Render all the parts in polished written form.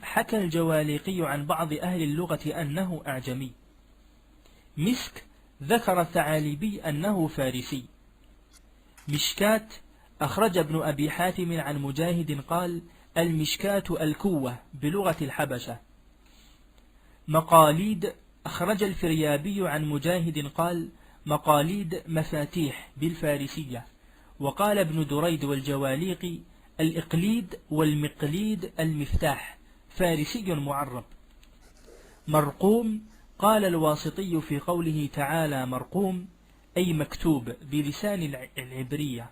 حكى الجواليقي عن بعض أهل اللغة أنه أعجمي. مسك ذكر الثعالبي أنه فارسي. مشكات أخرج ابن أبي حاتم عن مجاهد قال: المشكات الكوة بلغة الحبشة. مقاليد أخرج الفريابي عن مجاهد قال: مقاليد مفاتيح بالفارسية. وقال ابن دريد والجواليقي: الإقليد والمقليد المفتاح، فارسي معرب. مرقوم قال الواسطي في قوله تعالى مرقوم أي مكتوب بلسان العبرية.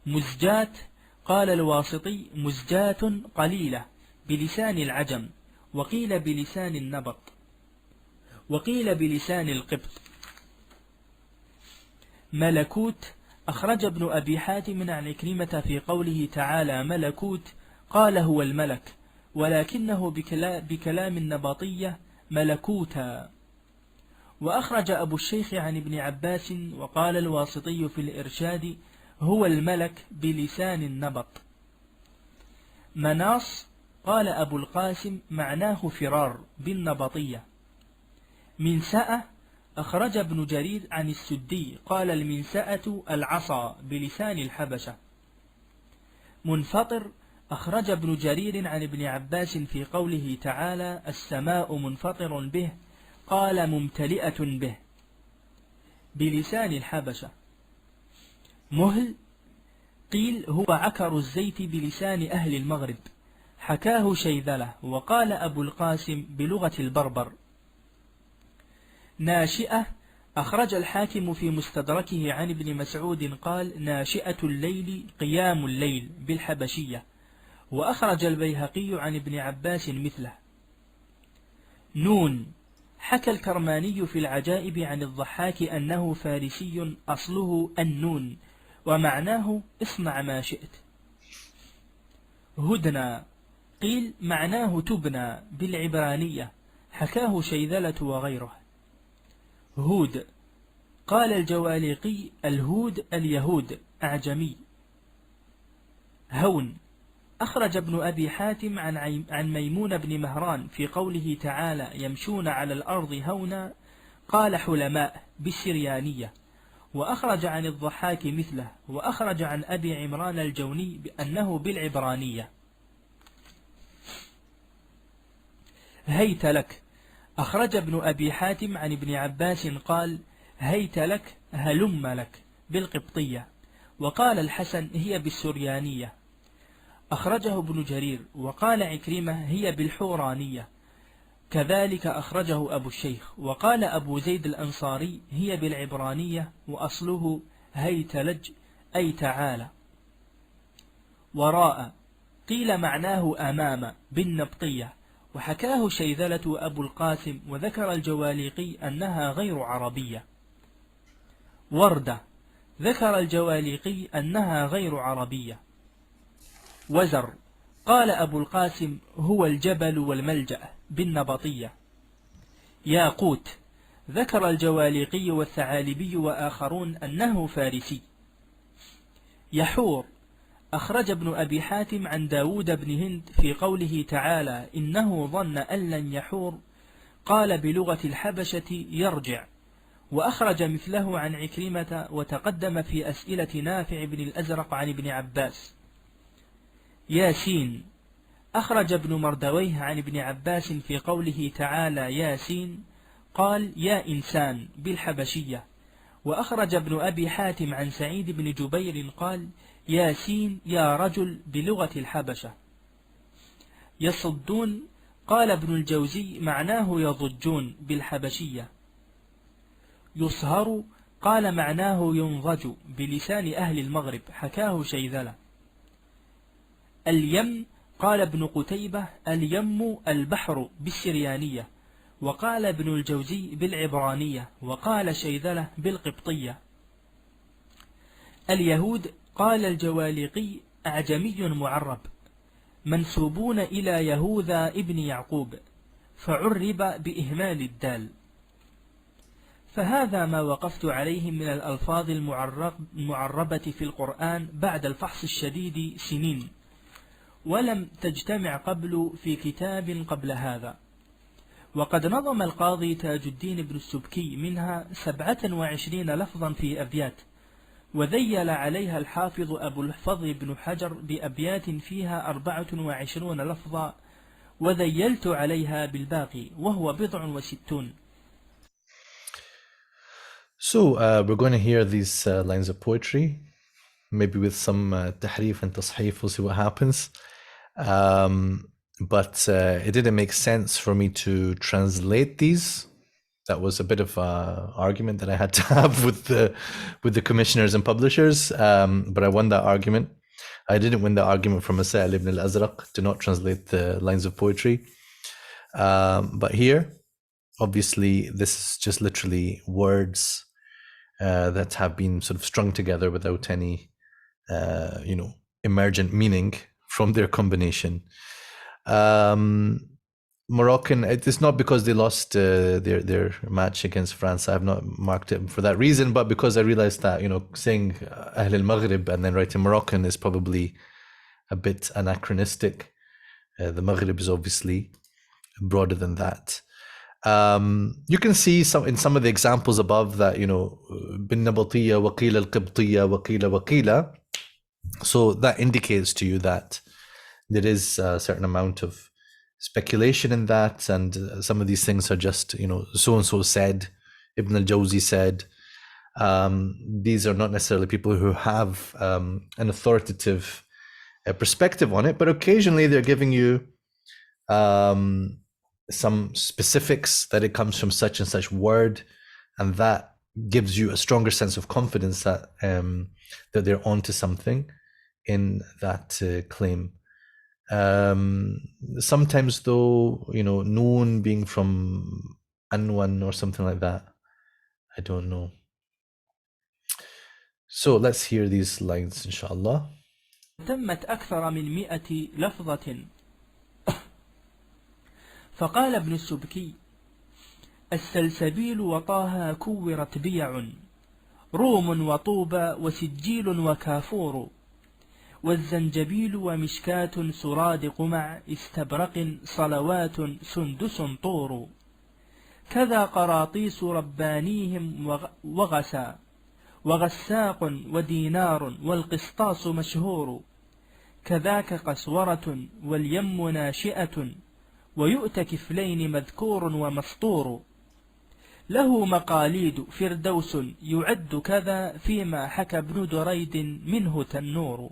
مزجات قال الواسطي مزجات قليلة بلسان العجم، وقيل بلسان النبط، وقيل بلسان القبط. ملكوت أخرج ابن أبي حاتم عن عكرمة في قوله تعالى ملكوت قال هو الملك، ولكنه بكلام النبطية ملكوتا. وأخرج أبو الشيخ عن ابن عباس وقال الواسطي في الإرشاد هو الملك بلسان النبط. مناص قال أبو القاسم معناه فرار بالنبطية. منسأة أخرج ابن جرير عن السدي قال المنسأة العصا بلسان الحبشة. منفطر أخرج ابن جرير عن ابن عباس في قوله تعالى السماء منفطر به قال ممتلئة به بلسان الحبشة. مهل قيل هو عكر الزيت بلسان أهل المغرب، حكاه شيذلة، وقال أبو القاسم بلغة البربر. ناشئة أخرج الحاكم في مستدركه عن ابن مسعود قال ناشئة الليل قيام الليل بالحبشية، وأخرج البيهقي عن ابن عباس مثله. نون حكى الكرماني في العجائب عن الضحاك أنه فارسي أصله النون، ومعناه اصنع ما شئت. هدنى قيل معناه تبنى بالعبرانية، حكاه شيذلة وغيره. هود قال الجواليقي الهود اليهود أعجمي. هون أخرج ابن أبي حاتم عن ميمون بن مهران في قوله تعالى يمشون على الأرض هونا قال حلماء بالسريانية، وأخرج عن الضحاك مثله، وأخرج عن أبي عمران الجوني بأنه بالعبرانية. هيت لك أخرج ابن أبي حاتم عن ابن عباس قال هيت لك هلم لك بالقبطية، وقال الحسن هي بالسريانية. أخرجه ابن جرير، وقال عكرمة هي بالحورانية، كذلك أخرجه أبو الشيخ، وقال أبو زيد الأنصاري هي بالعبرانية وأصله هيتلج أي تعالى. وراء قيل معناه أمام بالنبطية، وحكاه شيذلة أبو القاسم، وذكر الجواليقي أنها غير عربية. وردة ذكر الجواليقي أنها غير عربية. وزر قال أبو القاسم هو الجبل والملجأ بالنبطية. ياقوت ذكر الجواليقي والثعالبي وآخرون أنه فارسي. يحور أخرج ابن أبي حاتم عن داود بن هند في قوله تعالى إنه ظن أن لن يحور قال بلغة الحبشة يرجع، وأخرج مثله عن عكرمة، وتقدم في أسئلة نافع بن الأزرق عن ابن عباس. ياسين أخرج ابن مردويه عن ابن عباس في قوله تعالى ياسين قال يا إنسان بالحبشية، وأخرج ابن أبي حاتم عن سعيد بن جبير قال ياسين يا رجل بلغة الحبشة. يصدون قال ابن الجوزي معناه يضجون بالحبشية. يصهر قال معناه ينضج بلسان أهل المغرب، حكاه شيذلة. اليم قال ابن قتيبة اليم البحر بالسريانية، وقال ابن الجوزي بالعبرانية، وقال شيذلة بالقبطية. اليهود قال الجواليقي أعجمي معرب، منسوبون إلى يهوذا ابن يعقوب، فعرب بإهمال الدال. فهذا ما وقفت عليه من الألفاظ المعربة في القرآن بعد الفحص الشديد سنين، ولم تجتمع قبل في كتاب قبل هذا. وقد نظم القاضي تاج الدين بن السبكي منها 27 لفظا في أبيات، وذيل عليها الحافظ أبو الفضل بن حجر بأبيات فيها 24 لفظا، وذيلت عليها بالباقي وهو 60. So we're going to hear these lines of poetry, maybe with some tahrif and tasheef. We'll see what happens. But it didn't make sense for me to translate these. That was a bit of an argument that I had to have with the commissioners and publishers, but I won that argument. I didn't win the argument from Masail ibn al-Azraq to not translate the lines of poetry. But here, obviously, this is just literally words that have been sort of strung together without any, emergent meaning from their combination. Moroccan, it's not because they lost their match against France. I have not marked it for that reason, but because I realized that, saying Ahl al-Maghrib and then writing Moroccan is probably a bit anachronistic. The Maghrib is obviously broader than that. You can see in some of the examples above that, bin Nabatiyya, waqila al-Qibtiyya, waqila. So that indicates to you that there is a certain amount of speculation in that, and some of these things are just, so-and-so said, Ibn al-Jawzi said. These are not necessarily people who have an authoritative perspective on it, but occasionally they're giving you some specifics that it comes from such and such word, and that gives you a stronger sense of confidence that that they're onto something in that claim. Sometimes though, noon being from Anwan or something like that, I don't know. So let's hear these lines, inshallah. تمت أكثر من 100 لفظة. فقال ابن السبكي: السلسبيل وطاها كورت بيع، روم وطوبى وسجيل وكافور، والزنجبيل ومشكاة سرادق مع استبرق صلوات سندس طور، كذا قراطيس ربانيهم وغسا، وغساق ودينار والقسطاس مشهور، كذاك قسورة واليم ناشئة، ويؤت كفلين مذكور ومسطور، له مقاليد فردوس يعد كذا، فيما حكى ابن دريد منه تنور.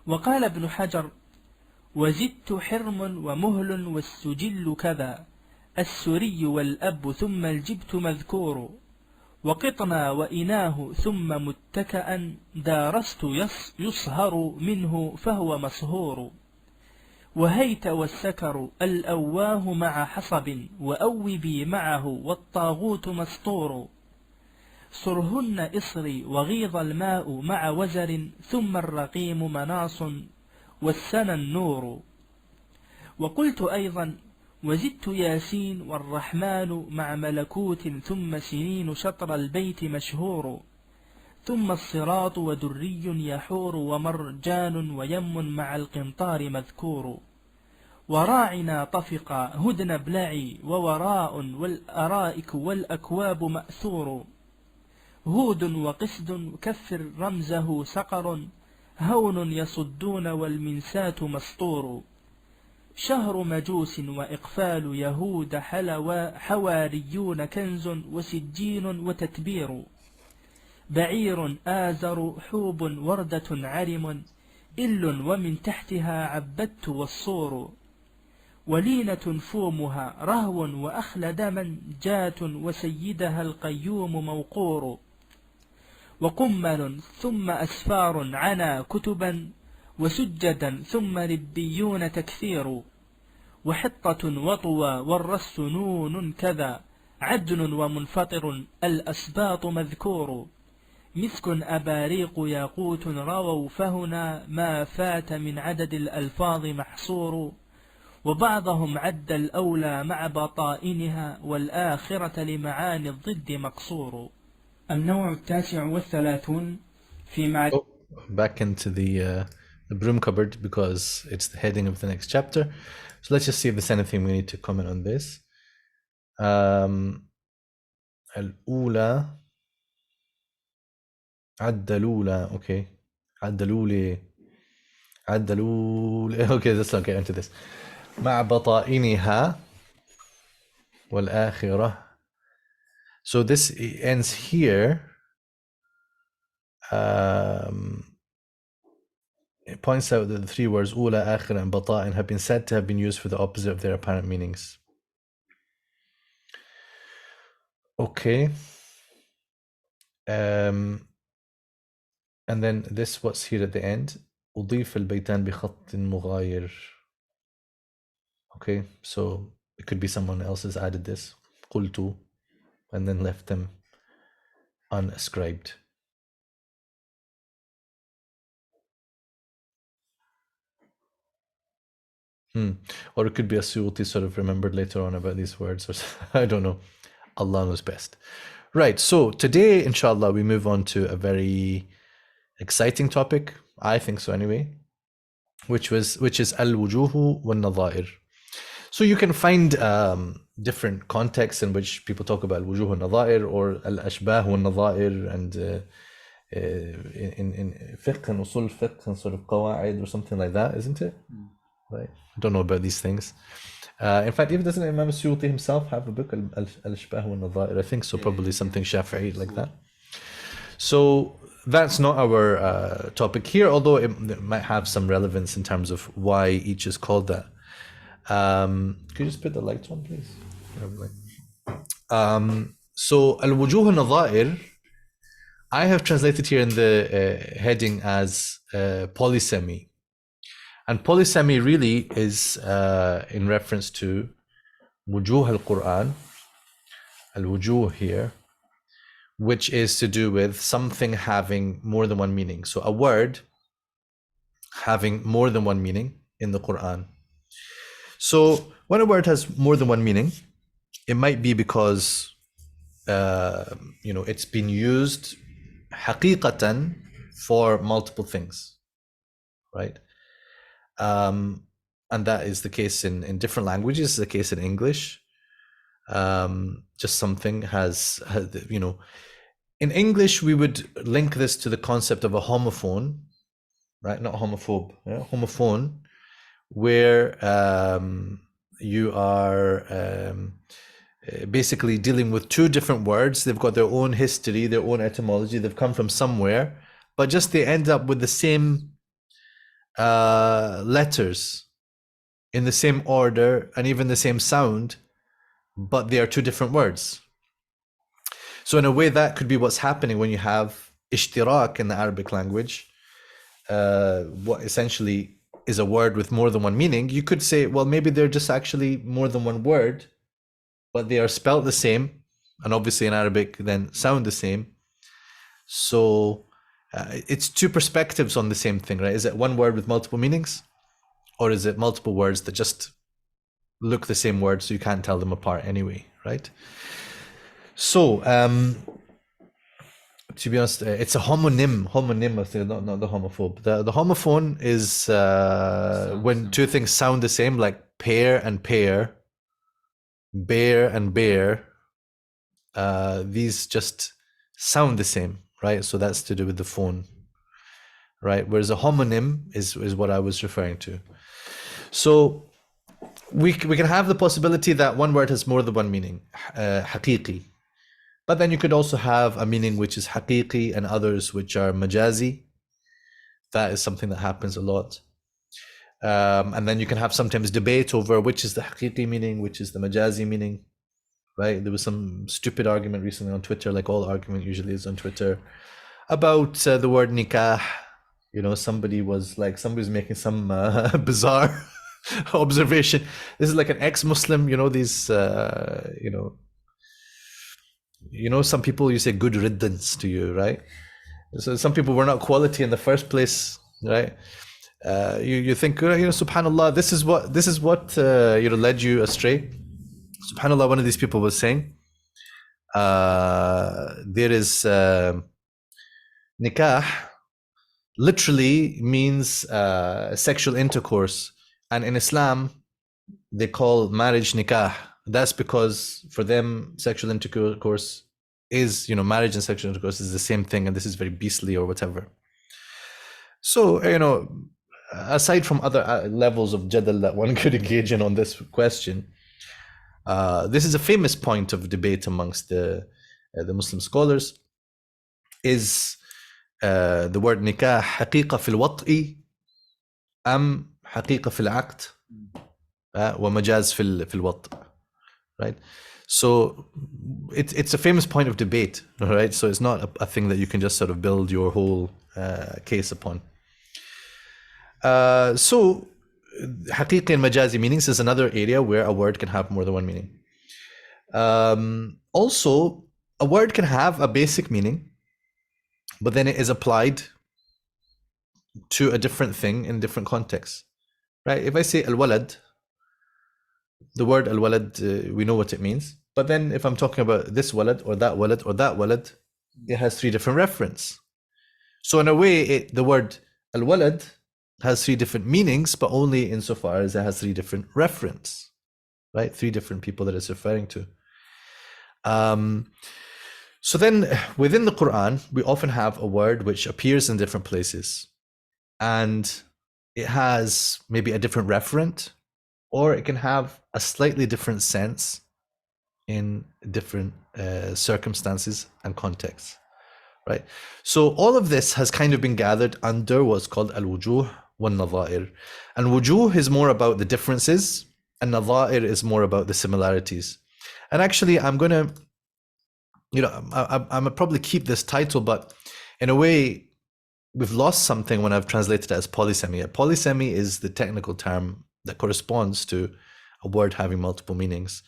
وقال ابن حجر: وزدت حرم ومهل والسجل كذا، السري والأب ثم الجبت مذكور، وقطنا وإناه ثم متكأ، دارست يصهر منه فهو مسهور، وهيت والسكر الأواه مع حصب، وأوبي معه والطاغوت مسطور، صرهن إصري وغيض الماء مع وزر، ثم الرقيم مناص والسنى النور. وقلت أيضا: وزدت ياسين والرحمن مع ملكوت، ثم سنين شطر البيت مشهور، ثم الصراط ودري يحور، ومرجان ويم مع القنطار مذكور، وراعنا طفقا هدن بلعي، ووراء والأرائك والأكواب مأثور، هود وقسد كفر رمزه سقر، هون يصدون والمنسات مسطور، شهر مجوس وإقفال يهود حواريون كنز، وسجين وتتبير، بعير آزر حوب وردة عرم، إل ومن تحتها عبدت والصور، ولينة فومها رهو وأخلد من جات، وسيدها القيوم موقور، وقمل ثم أسفار عنا كتبا، وسجدا ثم ربيون تكثير، وحطة وطوى والرس نون كذا، عدن ومنفطر الأسباط مذكور، مسك أباريق ياقوت رووا، فهنا ما فات من عدد الألفاظ محصور، وبعضهم عد الأولى مع بطائنها، والآخرة لمعاني الضد مقصور. النوع 39 في معرفة. Back into the the broom cupboard because it's the heading of the next chapter. So let's just see if there's anything we need to comment on this. الأولى عدلولة. Okay. عدلولي. Okay, let's not get into this. مع بطائنها والآخرة. So this ends here. It points out that the three words أولى, آخر, and بطائن have been said to have been used for the opposite of their apparent meanings. Okay. And then this, what's here at the end? أضيف البيتان بخط مغاير. Okay, so it could be someone else has added this. قلت, and then left them unascribed. Or it could be a Suyuti sort of remembered later on about these words, or I don't know. Allah knows best. Right, so today, inshallah, we move on to a very exciting topic, I think so anyway, which is al-Wujuh wal-Naza'ir. So you can find different contexts in which people talk about al-Wujuh wal-Naza'ir or al-Ashbah wal-Naza'ir, and in fiqh and usul fiqh and sort of qawaid or something like that, isn't it? Right. I don't know about these things. In fact, even doesn't Imam Suyuti himself have a book, al-Ashbah wal-Naza'ir? I think so, probably something Shafi'i like that. So that's not our topic here, although it might have some relevance in terms of why each is called that. Could you just put the lights on, please? So al-Wujuh wal-Naza'ir, I have translated here in the heading as polysemy. And polysemy really is in reference to Wujuh al-Qur'an, al-Wujuh here, which is to do with something having more than one meaning. So a word having more than one meaning in the Qur'an. So when a word has more than one meaning, it might be because it's been used haqiqatan for multiple things, right? And that is the case in different languages. It's the case in English. Just something has, in English, we would link this to the concept of a homophone, right? Not homophobe, yeah? Homophone, where you are basically dealing with two different words. They've got their own history, their own etymology. They've come from somewhere, but just they end up with the same letters in the same order and even the same sound, but they are two different words. So in a way, that could be what's happening when you have ishtirak in the Arabic language, what essentially is a word with more than one meaning. You could say, well, maybe they're just actually more than one word, but they are spelled the same, and obviously in Arabic then sound the same. So it's two perspectives on the same thing, right? Is it one word with multiple meanings, or is it multiple words that just look the same word, so you can't tell them apart anyway, right? So to be honest, it's a homonym, not the homophobe. The homophone is when two things sound the same, like pair and pair, bear and bear. These just sound the same, right? So that's to do with the phone, right? Whereas a homonym is what I was referring to. So we can have the possibility that one word has more than one meaning, haqiqi. But then you could also have a meaning which is haqiqi and others which are majazi. That is something that happens a lot. And then you can have sometimes debate over which is the haqiqi meaning, which is the majazi meaning, right? There was some stupid argument recently on Twitter, like all argument usually is on Twitter, about the word nikah. Somebody was making some bizarre observation. This is like an ex-Muslim, these, some people, you say good riddance to you, right? So some people were not quality in the first place, right? You think, subhanallah, this is what led you astray. Subhanallah, one of these people was saying, there is nikah, literally means sexual intercourse. And in Islam, they call marriage nikah. That's because for them, sexual intercourse is, marriage and sexual intercourse is the same thing, and this is very beastly or whatever. So, aside from other levels of jadal that one could engage in on this question, this is a famous point of debate amongst the Muslim scholars. Is the word nikah حقيقة في الوطء أم حقيقة في العقد ومجاز في الوطء, right? So it's a famous point of debate, right? So it's not a thing that you can just sort of build your whole case upon. So حقيقي and majazi meanings is another area where a word can have more than one meaning. Also, a word can have a basic meaning, but then it is applied to a different thing in different contexts, right? If I say al-walad, the word al-walad, we know what it means. But then if I'm talking about this walad or that walad or that walad, it has three different references. So in a way, the word al-walad has three different meanings, but only insofar as it has three different references, right? Three different people that it's referring to. So then within the Quran, we often have a word which appears in different places, and it has maybe a different referent, or it can have a slightly different sense in different circumstances and contexts, right? So all of this has kind of been gathered under what's called al-Wujuh wal Naza'ir. And Wujuh is more about the differences, and Naza'ir is more about the similarities. And actually, I'm going to, I'm probably keep this title, but in a way, we've lost something when I've translated it as polysemy. Polysemy is the technical term that corresponds to a word having multiple meanings.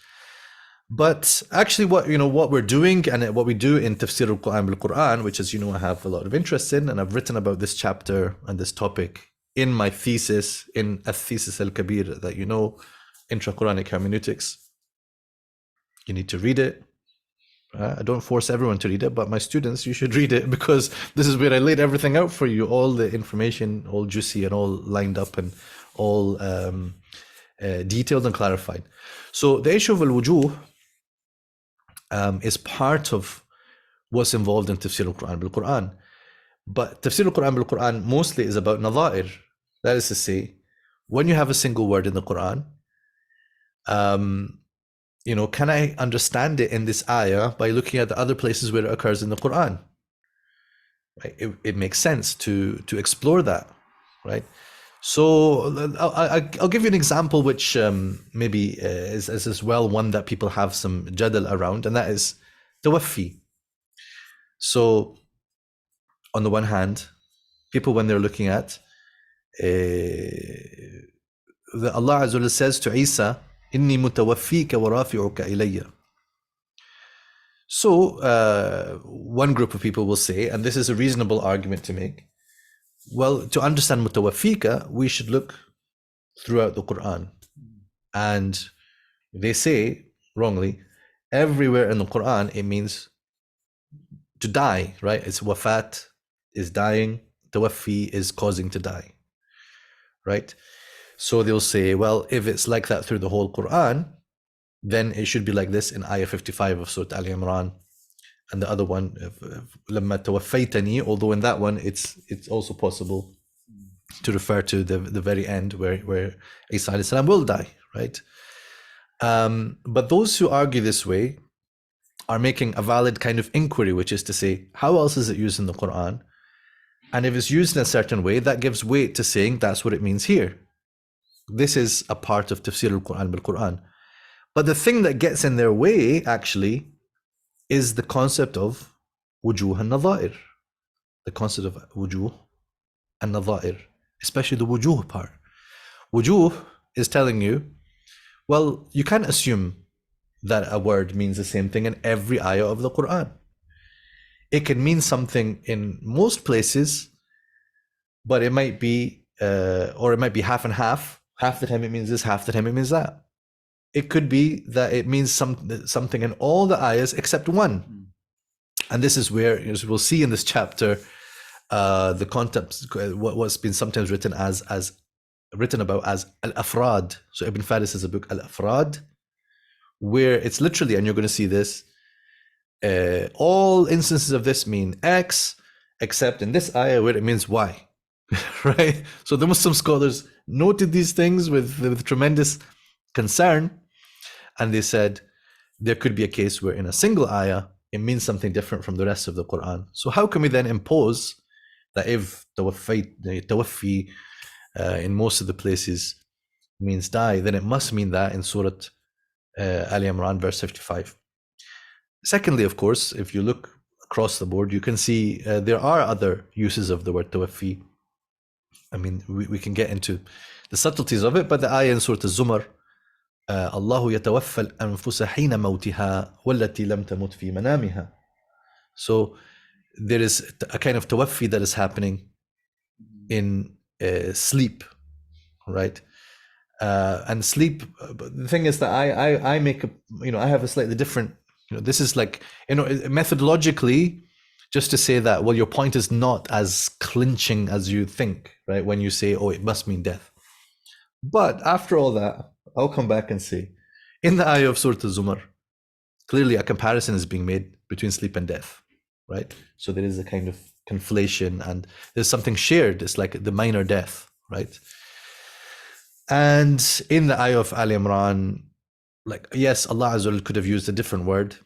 But actually, what we're doing and what we do in Tafsir al-Qur'an bil-Qur'an, which, as you know, I have a lot of interest in, and I've written about this chapter and this topic in my thesis, in al-Thesis al-Kabir, that intra-Quranic hermeneutics. You need to read it. I don't force everyone to read it, but my students, you should read it, because this is where I laid everything out for you, all the information, all juicy and all lined up and all detailed and clarified. So the issue of al-Wujuh is part of what's involved in Tafsir al-Qur'an bil-Qur'an. But Tafsir al-Qur'an bil-Qur'an mostly is about Naza'ir. That is to say, when you have a single word in the Qur'an, can I understand it in this ayah by looking at the other places where it occurs in the Qur'an? Right? It makes sense to explore that, right? So I'll give you an example which maybe is as well one that people have some jadal around, and that is tawaffi. So on the one hand, people, when they're looking at Allah Azza wa Jalla says to Isa, Inni mutawaffika wa rafi'uka ilayya. So one group of people will say, and this is a reasonable argument to make, well, to understand mutawaffika, we should look throughout the Quran. And they say, wrongly, everywhere in the Quran, it means to die, right? It's wafat is dying, tawaffi is causing to die, right? So they'll say, well, if it's like that through the whole Quran, then it should be like this in Ayah 55 of Surah Al Imran. And the other one, لَمَّا تَوَفَّيْتَنِي, although in that one, it's also possible to refer to the very end where Isa alayhi salam will die, right? But those who argue this way are making a valid kind of inquiry, which is to say, how else is it used in the Quran? And if it's used in a certain way, that gives weight to saying that's what it means here. This is a part of Tafsir al-Qur'an bil-Qur'an. But the thing that gets in their way, actually, is the concept of wujuh and Naza'ir. The concept of wujuh and Naza'ir, especially the wujuh part. Wujuh is telling you, well, you can't assume that a word means the same thing in every ayah of the Quran. It can mean something in most places, but it might be, or it might be half and half. Half the time it means this, half the time it means that. It could be that it means something in all the ayahs except one. And this is where, as we'll see in this chapter, the concepts, what's been sometimes written about as al-afrad. So Ibn Faris has a book, al-afrad, where it's literally, and you're going to see this, all instances of this mean X, except in this ayah where it means Y, right? So the Muslim scholars noted these things with tremendous concern, and they said there could be a case where in a single ayah it means something different from the rest of the Quran. So how can we then impose that if tawaffi in most of the places means die, then it must mean that in Surah Ali Imran verse 55. Secondly, of course, if you look across the board, you can see there are other uses of the word tawaffi. I mean, we can get into the subtleties of it, but the ayah in Surah Al-Zumar, Allahu yatawaffa al-anfusa hina mawtiha wallati lam tamut fi manamiha. So there is a kind of tawaffi that is happening in sleep, right? And sleep, the thing is that I make I have a slightly different, this is like, methodologically, just to say that, well, your point is not as clinching as you think, right? When you say, oh, it must mean death. But after all that, I'll come back and say, in the ayah of Surah Al-Zumar, clearly a comparison is being made between sleep and death, right? So there is a kind of conflation, and there's something shared. It's like the minor death, right? And in the ayah of Ali Imran, like, yes, Allah Azza wa Jal could have used a different word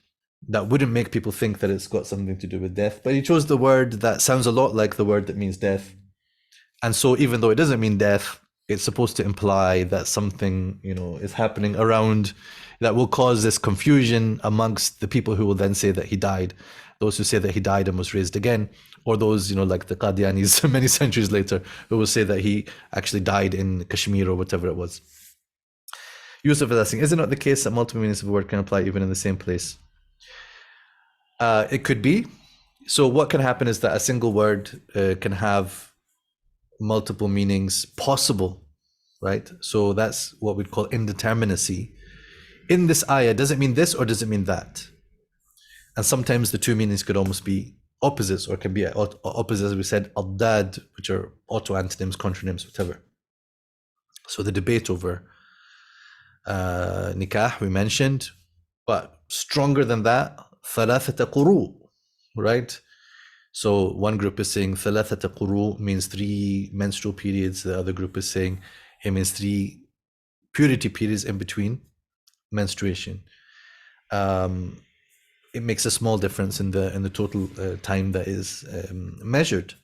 that wouldn't make people think that it's got something to do with death, but he chose the word that sounds a lot like the word that means death. And so even though it doesn't mean death, it's supposed to imply that something, is happening around that will cause this confusion amongst the people who will then say that he died, those who say that he died and was raised again, or those, like the Qadianis many centuries later, who will say that he actually died in Kashmir or whatever it was. Yusuf is asking, is it not the case that multiple meanings of a word can apply even in the same place? It could be. So what can happen is that a single word can have multiple meanings possible, right? So that's what we'd call indeterminacy. In this ayah, does it mean this or does it mean that? And sometimes the two meanings could almost be opposites, or can be opposites, as we said, al-dad, which are auto-antonyms, contronyms, whatever. So the debate over nikah we mentioned, but stronger than that, ثلاثة قروء, right? So one group is saying ثلاثة قروء means 3 menstrual periods. The other group is saying it means 3 purity periods in between menstruation. It makes a small difference in the total time that is measured.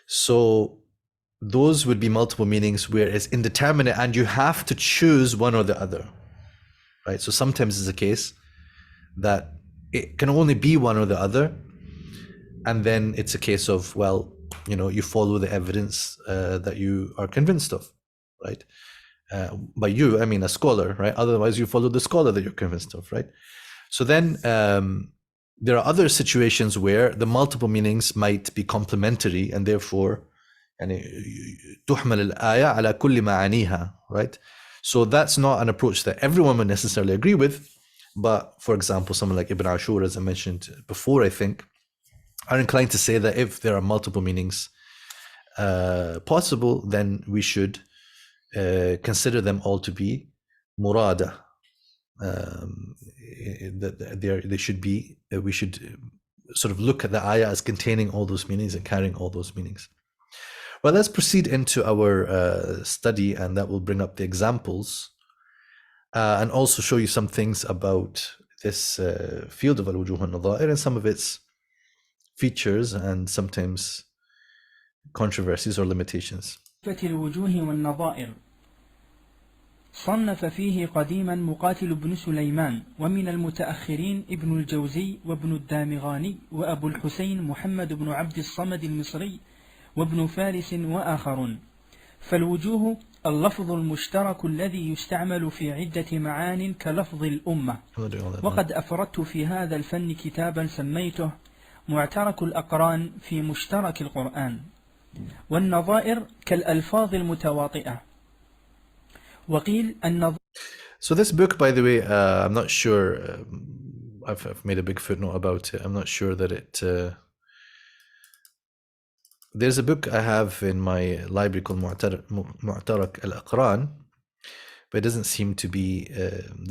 So those would be multiple meanings where it's indeterminate and you have to choose one or the other, right? So sometimes it's a case that it can only be one or the other, and then it's a case of, well, you follow the evidence that you are convinced of, right? By you, I mean a scholar, right? Otherwise you follow the scholar that you're convinced of, right? So then there are other situations where the multiple meanings might be complementary, and therefore تحمل الآية على كل معانيها, right? So that's not an approach that everyone would necessarily agree with, but for example, someone like Ibn Ashur, as I mentioned before, I think, are inclined to say that if there are multiple meanings possible, then we should consider them all to be murada. They should be, we should sort of look at the ayah as containing all those meanings and carrying all those meanings. Well, let's proceed into our study, and that will bring up the examples and also show you some things about this field of al-Wujuh and Naza'ir and some of its features and sometimes controversies or limitations. الوجوه والنظائر صنف فيه قديما مقاتل بن سليمان، ومن المتأخرين ابن الجوزي وابن الدامغاني وأبو الحسين محمد بن عبد الصمد المصري وابن فارس وآخرون. فالوجوه اللفظ المشترك الذي يستعمل في عدة معان كلفظ الأمة. وقد أفردت في هذا الفن كتابا سميته معترك الأقران في مشترك القرآن. والنظائر كالألفاظ المتواطئة. وقيل النظائر. So this book, by the way, I'm not sure, I've made a big footnote about it. I'm not sure that it there's a book I have in my library called Mu'tarak al-Aqran, but it doesn't seem to be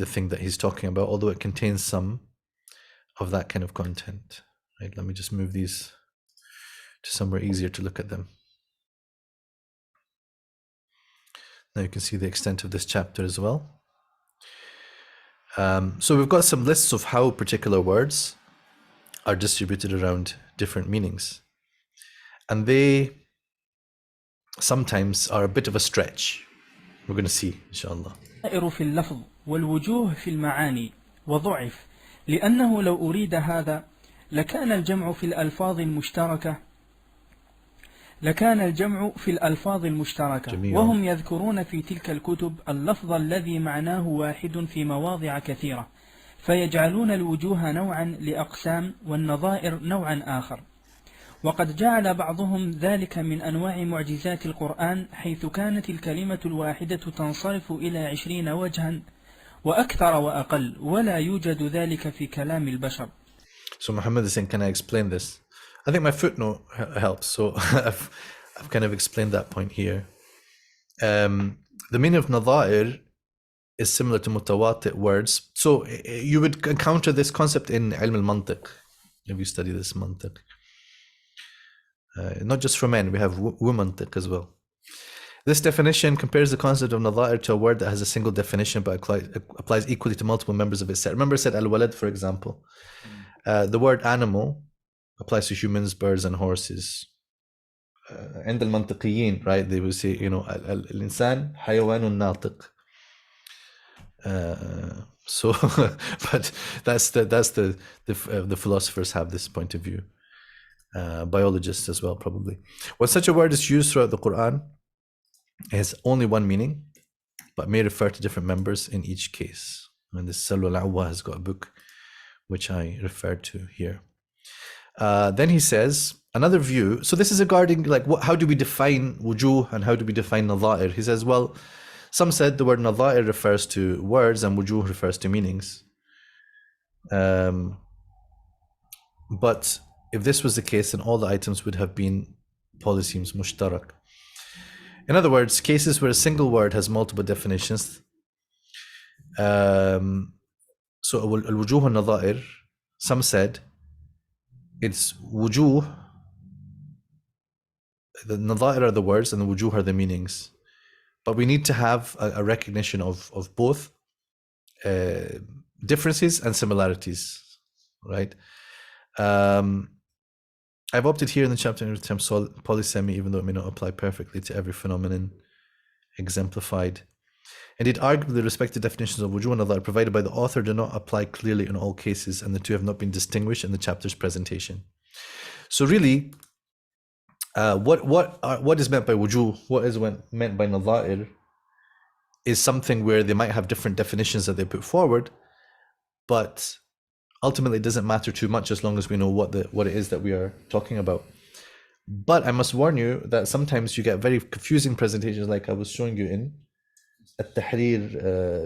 the thing that he's talking about, although it contains some of that kind of content. Right? Let me just move these to somewhere easier to look at them. Now you can see the extent of this chapter as well. So we've got some lists of how particular words are distributed around different meanings. And they sometimes are a bit of a stretch. We're going to see, inshallah. النظائر في اللفظ والوجوه في المعاني وضعف لأنه لو أريد هذا لكان الجمع في الألفاظ المشتركة جميل. وهم يذكرون في تلك الكتب اللفظ الذي معناه واحد في مواضع كثيرة فيجعلون الوجوه نوعا لأقسام والنظائر نوعا آخر وقد جعل بعضهم ذلك من أنواع معجزات القرآن حيث كانت الكلمة الواحدة تنصرف إلى 20 وجها وأكثر وأقل ولا يوجد ذلك في كلام البشر. So Muhammad is saying, can I explain this? I think my footnote helps. So I've kind of explained that point here. The meaning of Naza'ir is similar to mutawati words. So you would encounter this concept in ilm al-mantiq, if you study this mantiq. Not just for men, we have womantiq as well. This definition compares the concept of Naza'ir to a word that has a single definition but applies equally to multiple members of its set. Remember I said al-walad, for example. The word animal applies to humans, birds, and horses. عند المنطقيين, right? They will say, الإنسان حيوان ناطق. So, but that's the philosophers have this point of view. Biologists as well, probably. When such a word is used throughout the Quran, it has only one meaning, but may refer to different members in each case. And this Salwa al-Awwa has got a book which I referred to here. Then he says another view. So this is regarding how do we define wujuh and how do we define naza'ir? He says, well, some said the word naza'ir refers to words and wujuh refers to meanings. But if this was the case, then all the items would have been polysemes mushtarak. In other words, cases where a single word has multiple definitions. So al-wujuh al-naza'ir, some said it's wujuh, the naza'ir are the words and the wujuh are the meanings. But we need to have a recognition of both differences and similarities, right? I've opted here in the chapter in the term polysemy, even though it may not apply perfectly to every phenomenon exemplified. Indeed, arguably, the respective definitions of wujuh and naza'ir provided by the author do not apply clearly in all cases, and the two have not been distinguished in the chapter's presentation. So really, what is meant by wujuh, what is meant by naza'ir, is something where they might have different definitions that they put forward, but ultimately it doesn't matter too much as long as we know what it is that we are talking about. But I must warn you that sometimes you get very confusing presentations like I was showing you in التحرير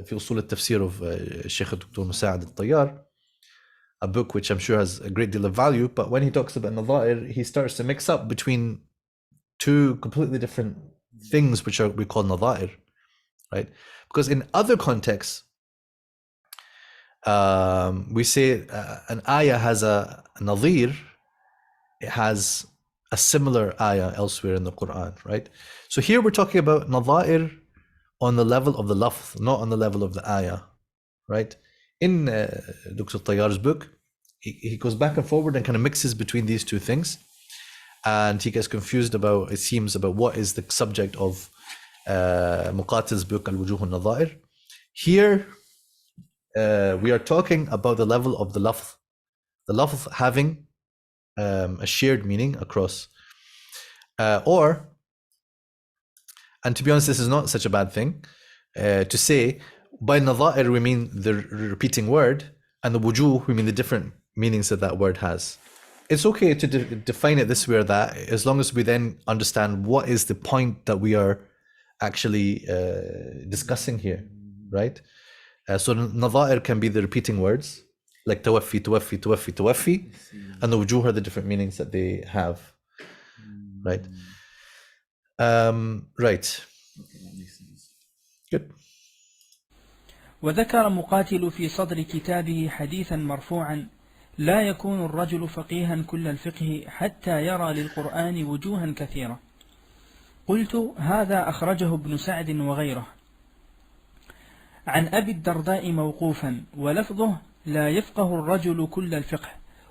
في أصول التفسير of Sheikh Dr. Musa'ad al-Tayyar, a book which I'm sure has a great deal of value, but when he talks about Naza'ir, he starts to mix up between two completely different things which we call Naza'ir, right? Because in other contexts, we say an ayah has a Nazir, it has a similar ayah elsewhere in the Quran, right? So here we're talking about Naza'ir on the level of the lafz, not on the level of the ayah, right? In Dr. Tayyar's book, he goes back and forward and kind of mixes between these two things, and he gets confused about, it seems, about what is the subject of Muqatil's book, Al-Wujuh al-Naza'ir. Here, we are talking about the level of the lafz having a shared meaning across, and to be honest, this is not such a bad thing, to say by naza'ir we mean the repeating word, and the wujuh we mean the different meanings that word has. It's okay to define it this way or that, as long as we then understand what is the point that we are actually discussing here, right? So naza'ir can be the repeating words, like tawaffi, tawaffi, tawaffi, tawaffi, and the wujuh are the different meanings that they have. right? Right. Good. وذكر مقاتل في صدر كتابه حديثا مرفوعا: لا يكون الرجل فقيها كل الفقه حتى يرى للقرآن وجوها كثيرة. قلت: هذا أخرجه ابن سعد وغيره عن أبي الدرداء موقوفا، ولفظه: لا يفقه الرجل كل الفقه،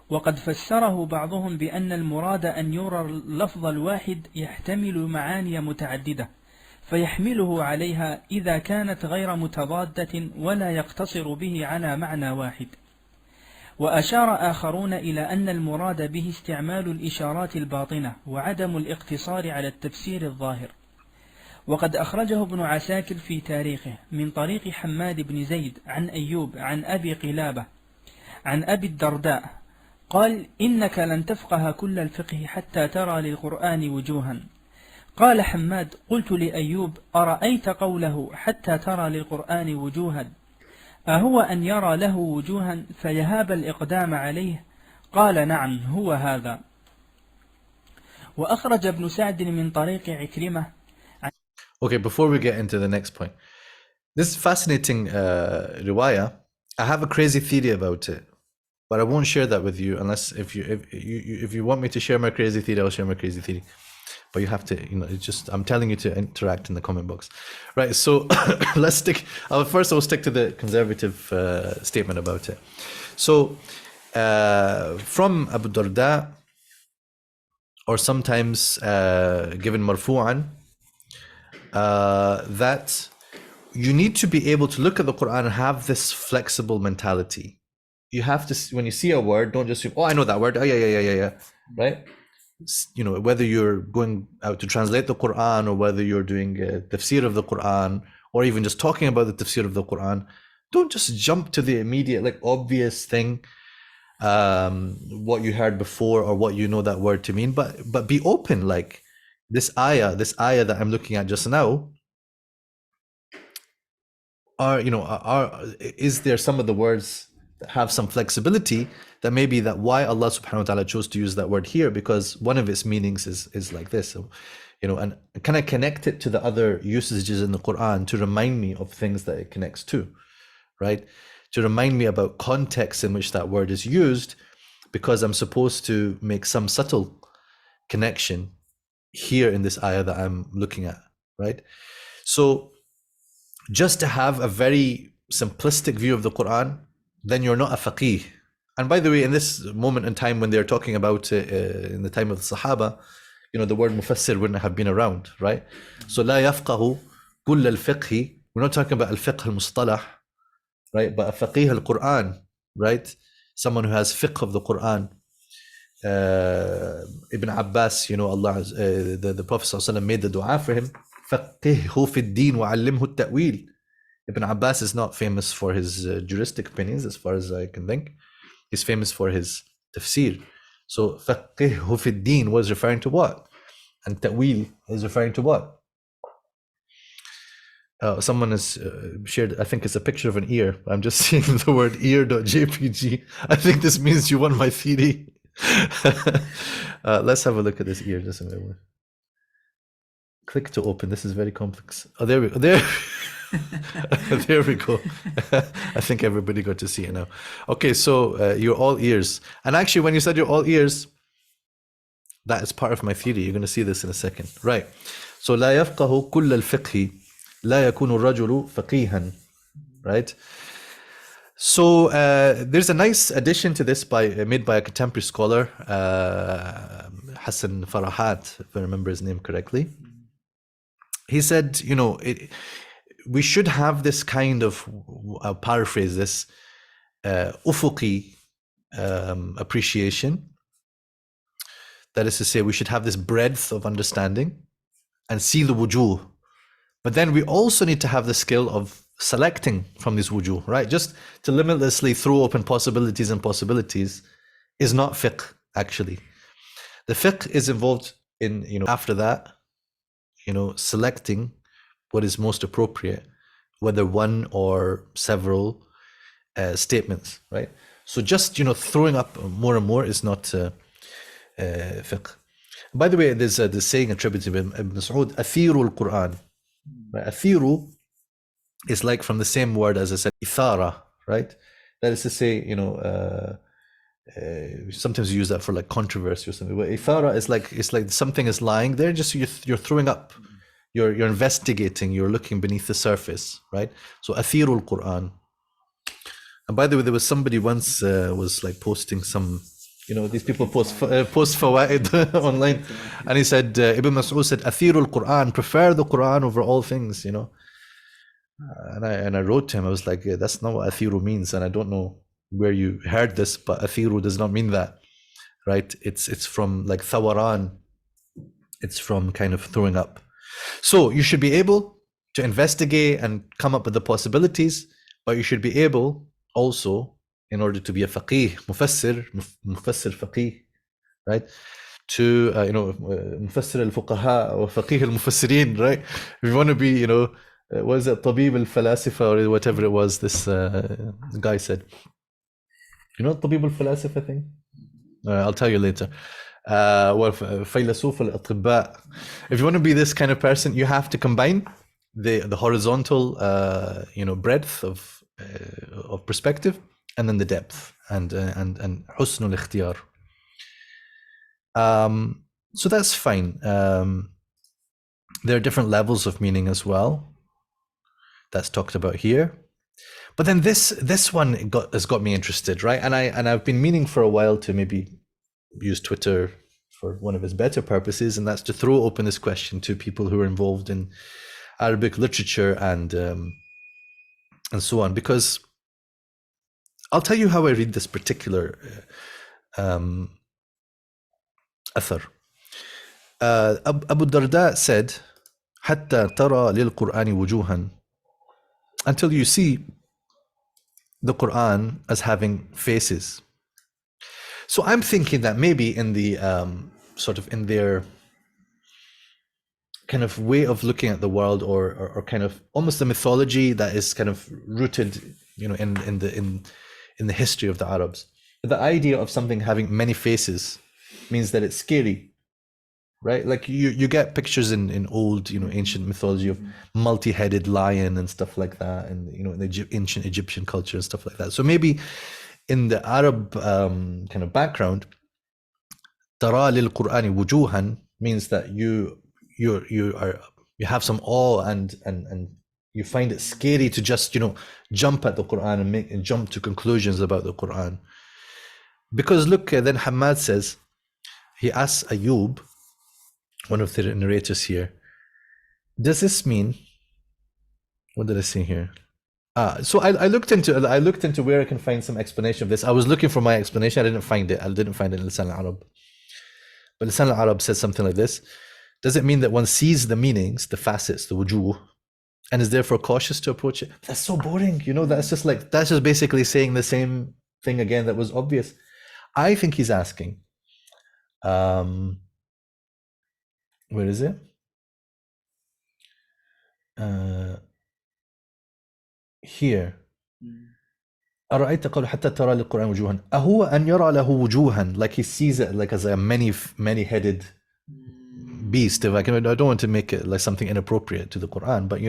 وقد فسره بعضهم بأن المراد أن يرى اللفظ الواحد يحتمل معاني متعددة فيحمله عليها إذا كانت غير متضادة ولا يقتصر به على معنى واحد. وأشار آخرون إلى أن المراد به استعمال الإشارات الباطنة وعدم الاقتصار على التفسير الظاهر. وقد أخرجه ابن عساكر في تاريخه من طريق حماد بن زيد عن أيوب عن أبي قلابة عن أبي الدرداء قال: إنك لن تفقه كل الفقه حتى ترى للقرآن وجوها. قال حماد: قلت لأيوب: أرأيت قوله حتى ترى للقرآن وجوها أهو أن يرى له وجوها فيهاب الإقدام عليه؟ قال: نعم، هو هذا. وأخرج ابن سعد من طريق عكرمة. Okay, before we get into the next point, this fascinating riwayah, I have a crazy theory about it, but I won't share that with you unless if you want me to share my crazy theory, I'll share my crazy theory. But you have to, it's just, I'm telling you to interact in the comment box. Right, so let's stick, first I'll stick to the conservative statement about it. So, from Abu Darda, or sometimes given marfu'an, that you need to be able to look at the Quran and have this flexible mentality. You have to, when you see a word, don't just say, oh, I know that word, oh yeah, right? Whether you're going out to translate the Quran or whether you're doing a tafsir of the Quran or even just talking about the tafsir of the Quran, don't just jump to the immediate, obvious thing, what you heard before or what you know that word to mean, but be open. Like this ayah that I'm looking at just now, is there some of the words that have some flexibility that maybe that why Allah subhanahu wa ta'ala chose to use that word here, because one of its meanings is like this. So, and can I connect it to the other usages in the Quran to remind me of things that it connects to, right? To remind me about context in which that word is used, because I'm supposed to make some subtle connection here in this ayah that I'm looking at, right? So just to have a very simplistic view of the Quran, then you're not a faqih. And by the way, in this moment in time when they're talking about in the time of the Sahaba, the word mufassir wouldn't have been around, right? So لا يفقه كل الفقه, we're not talking about al-fiqh al-mustalah, right? But a faqih al-Quran, right? Someone who has fiqh of the Quran. Ibn Abbas, Allah, the Prophet ﷺ made the dua for him. فَقِهْهُ فِي الدِّينِ وَعَلِّمْهُ التَّأْوِيلِ. Ibn Abbas is not famous for his juristic opinions, as far as I can think. He's famous for his tafsir. So فَقِهْهُ فِي الدِّينِ was referring to what? And ta'wil is referring to what? Someone has shared, I think it's a picture of an ear. I'm just seeing the word ear.jpg. I think this means you want my theory. Let's have a look at this ear just a minute. Click to open. This is very complex. Oh, there we go. There we go. I think everybody got to see it now. Okay, so you're all ears. And actually, when you said you're all ears, that is part of my theory. You're going to see this in a second. Right. So لا يفقه كل الفقه لا يكون الرجل فقيها. Right. So there's a nice addition to this made by a contemporary scholar, Hassan Farahat, if I remember his name correctly. He said, we should have this kind of, I'll paraphrase this, ufuqi appreciation. That is to say, we should have this breadth of understanding and see the wujuh. But then we also need to have the skill of selecting from these wujuh, right? Just to limitlessly throw open possibilities and possibilities is not fiqh, actually. The fiqh is involved in, after that, selecting what is most appropriate, whether one or several statements, right? So just, throwing up more and more is not fiqh. By the way, there's this saying attributed to Ibn Mas'ud, Athiru al-Qur'an. Right? Athiru is like from the same word as I said, ithara, right? That is to say, sometimes you use that for like controversy or something. But ithara is like, it's like something is lying there, just you're throwing up, you're investigating, you're looking beneath the surface, right? So Athiru al-Qur'an. And by the way, there was somebody once was like posting some, these people post fawaid online, and he said, Ibn Mas'ud said, Athiru al-Qur'an, prefer the Qur'an over all things, And I wrote to him, I was like, that's not what Athiru means, and I don't know where you heard this, but Athiru does not mean that, right? It's from like Thawaran, it's from kind of throwing up. So you should be able to investigate and come up with the possibilities, but you should be able also, in order to be a faqih, mufassir faqih, right? To, mufassir al-fuqaha or faqih al-mufassirin, right? If you want to be, what is it, tabib al-falasifa or whatever it was, this guy said. You know tabib al-falasifa thing? I'll tell you later. فيلسوف الأطباء. If you want to be this kind of person, you have to combine the horizontal, breadth of perspective, and then the depth, and حسن الاختيار. So that's fine. There are different levels of meaning as well. That's talked about here. But then this one has got me interested, right? And I've been meaning for a while to maybe use Twitter for one of its better purposes, and that's to throw open this question to people who are involved in Arabic literature and so on, because I'll tell you how I read this particular athar. Abu Darda said, حتى ترى للقرآن وجوها, until you see the Quran as having faces. So I'm thinking that maybe in the sort of in their kind of way of looking at the world, or kind of almost the mythology that is kind of rooted, in the history of the Arabs, the idea of something having many faces means that it's scary, right? Like you get pictures in old, ancient mythology of multi-headed lion and stuff like that, and in the ancient Egyptian culture and stuff like that. So maybe in the Arab kind of background, ترى للقرآن وجوها means that you have some awe and you find it scary to just jump at the Quran and jump to conclusions about the Quran. Because look, then Hamad says, he asks Ayub, one of the narrators here, does this mean, what did I say here? So I looked into where I can find some explanation of this. I was looking for my explanation. I didn't find it in Lisan al-Arab. But Lisan al-Arab says something like this. Does it mean that one sees the meanings, the facets, the wujuh, and is therefore cautious to approach it? That's so boring. That's just basically saying the same thing again that was obvious. I think he's asking, where is it? Here. أرأيت قول حتى ترى للقرآن وجوها أهو أن يرى له وجوها, like he sees it like as a many-headed beast. I don't want to make it like something inappropriate to the Quran, but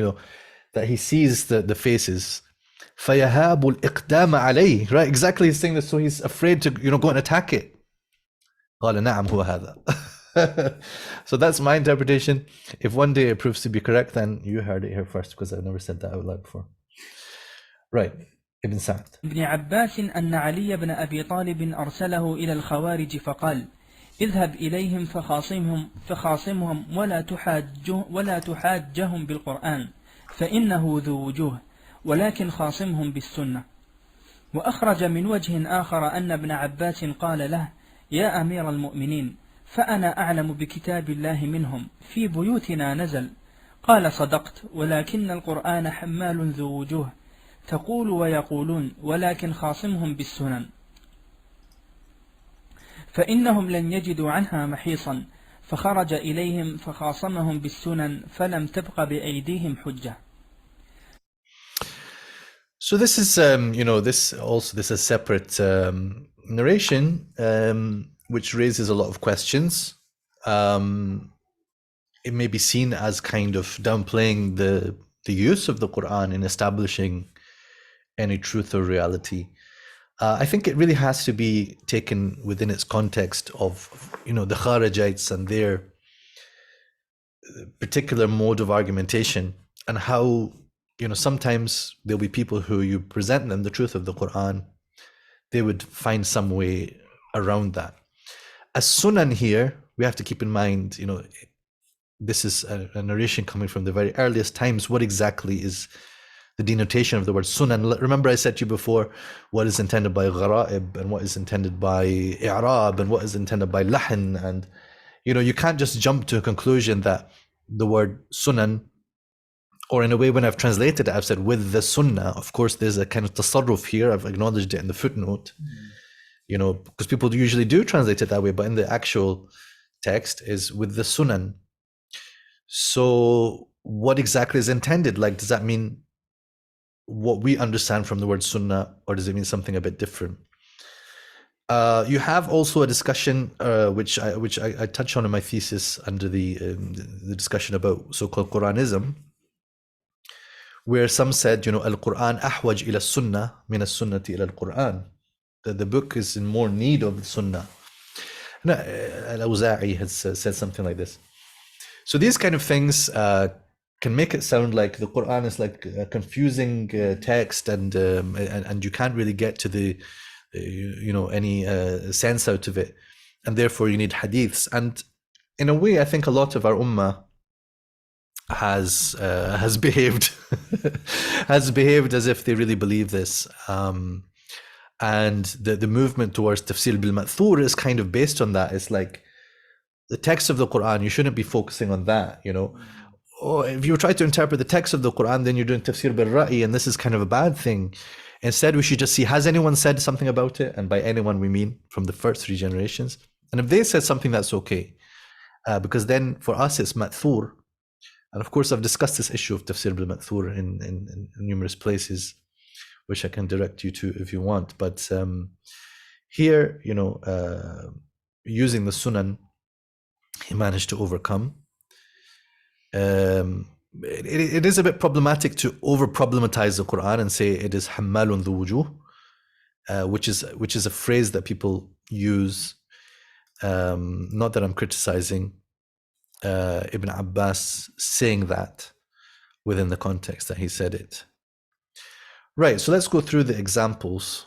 that he sees the faces. فيهاب الإقدام عليه, right? Exactly, he's saying this, so he's afraid to go and attack it. قال نعم هو هذا. So that's my interpretation. If one day it proves to be correct, then you heard it here first, because I've never said that out loud before. Right. ابن سعد. ابن عباس أن علي بن أبي طالب أرسله إلى الخوارج فقال اذهب إليهم فخاصمهم ولا تحاجهم بالقرآن فإنه ذو وجوه ولكن خاصمهم بالسنة. وأخرج من وجه آخر أن ابن عباس قال له يا أمير المؤمنين فأنا أعلم بكتاب الله منهم في بيوتنا نزل. قال صدقت ولكن القرآن حمال ذو وجوه تقول ويقولون ولكن خاصمهم بالسنن فإنهم لن يجدوا عنها محيصا. فخرج إليهم فخاصمهم بالسنن فلم تبق بأيديهم حجة. So this is, this is separate narration, which raises a lot of questions. it may be seen as kind of downplaying the use of the Quran in establishing any truth or reality. I think it really has to be taken within its context of, you know, the Kharijites and their particular mode of argumentation, and how, you know, sometimes there'll be people who you present them the truth of the Quran, they would find some way around that. As Sunan here, we have to keep in mind, you know, this is a narration coming from the very earliest times. What exactly is the denotation of the word Sunan? Remember I said to you before what is intended by Gharaib and what is intended by I'rab and what is intended by Lahan, and you know, you can't just jump to a conclusion that the word Sunan, or in a way when I've translated it, I've said with the Sunnah. Of course, there's a kind of tasarruf here. I've acknowledged it in the footnote, you know, because people usually do translate it that way, but in the actual text is with the Sunan. So what exactly is intended? Like, does that mean what we understand from the word Sunnah, or does it mean something a bit different? You have also a discussion which I touch on in my thesis under the discussion about so-called Quranism, where some said, you know, al-Qur'an ahwaj ila sunnah min as-sunnati ila al-Qur'an, that the book is in more need of the Sunnah. Al-Awza'i has said something like this. So these kind of things can make it sound like the Quran is like a confusing text, and you can't really get to the you know, any sense out of it, and therefore you need hadiths. And in a way, I think a lot of our ummah has behaved has behaved as if they really believe this. And the movement towards tafsir bil ma'thur is kind of based on that. It's like the text of the Quran, you shouldn't be focusing on that, you know. Or if you try to interpret the text of the Quran, then you're doing tafsir bil ra'i, and this is kind of a bad thing. Instead, we should just see, has anyone said something about it? And by anyone, we mean from the first 3 generations. And if they said something, that's okay. Because then for us, it's ma'thur. And of course, I've discussed this issue of tafsir bil ma'thur in numerous places, which I can direct you to if you want. But here, you know, using the Sunan, he managed to overcome. It is a bit problematic to over-problematize the Quran and say it is hammalun dhu wujuh, which is a phrase that people use. Not that I'm criticizing Ibn Abbas saying that within the context that he said it. Right, so let's go through the examples.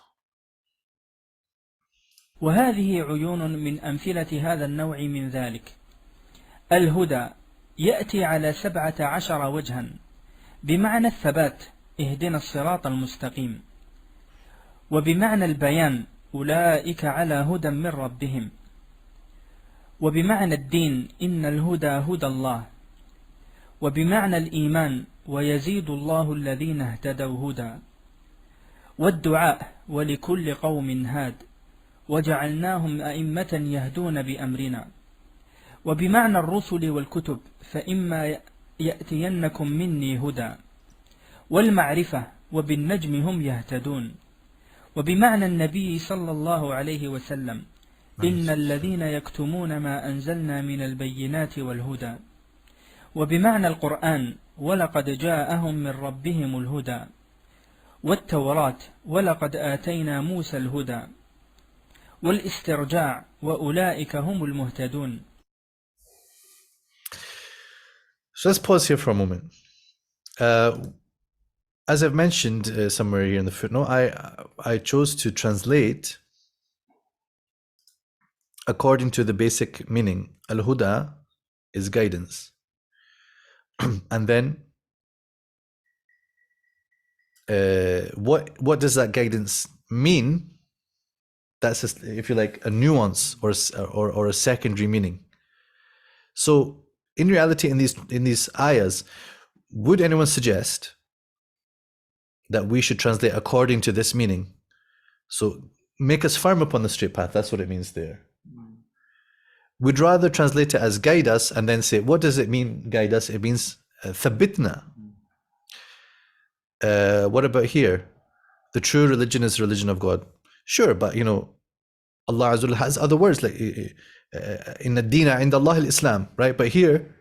وهذه عيون من أمثلة هذا النوع من ذلك. الهدى يأتي على 17 وجها بمعنى الثبات، اهدنا الصراط المستقيم، وبمعنى البيان، أولئك على هدى من ربهم، وبمعنى الدين، إن الهدى هدى الله، وبمعنى الإيمان، ويزيد الله الذين اهتدوا هدى، والدعاء، ولكل قوم هاد، وجعلناهم أئمة يهدون بأمرنا، وبمعنى الرسل والكتب، فإما يأتينكم مني هدى، والمعرفة، وبالنجم هم يهتدون، وبمعنى النبي صلى الله عليه وسلم، إن الذين يكتمون ما أنزلنا من البينات والهدى، وبمعنى القرآن، ولقد جاءهم من ربهم الهدى، والتوراة، ولقد آتينا موسى الهدى، والاسترجاع، وأولئك هم المهتدون. So let's pause here for a moment. As I've mentioned somewhere here in the footnote, I chose to translate according to the basic meaning. Al-Huda is guidance. And then what does that guidance mean? That's just, if you like, a nuance or a secondary meaning. So in reality, in these ayahs, would anyone suggest that we should translate according to this meaning? So make us firm upon the straight path. That's what it means there. We'd rather translate it as guide us and then say, what does it mean, guide us? It means thabitna. What about here? The true religion is the religion of God. Sure, but you know, Allah Azza wa Jalla has other words like in ad-dina inda Allah al-Islam, right? But here,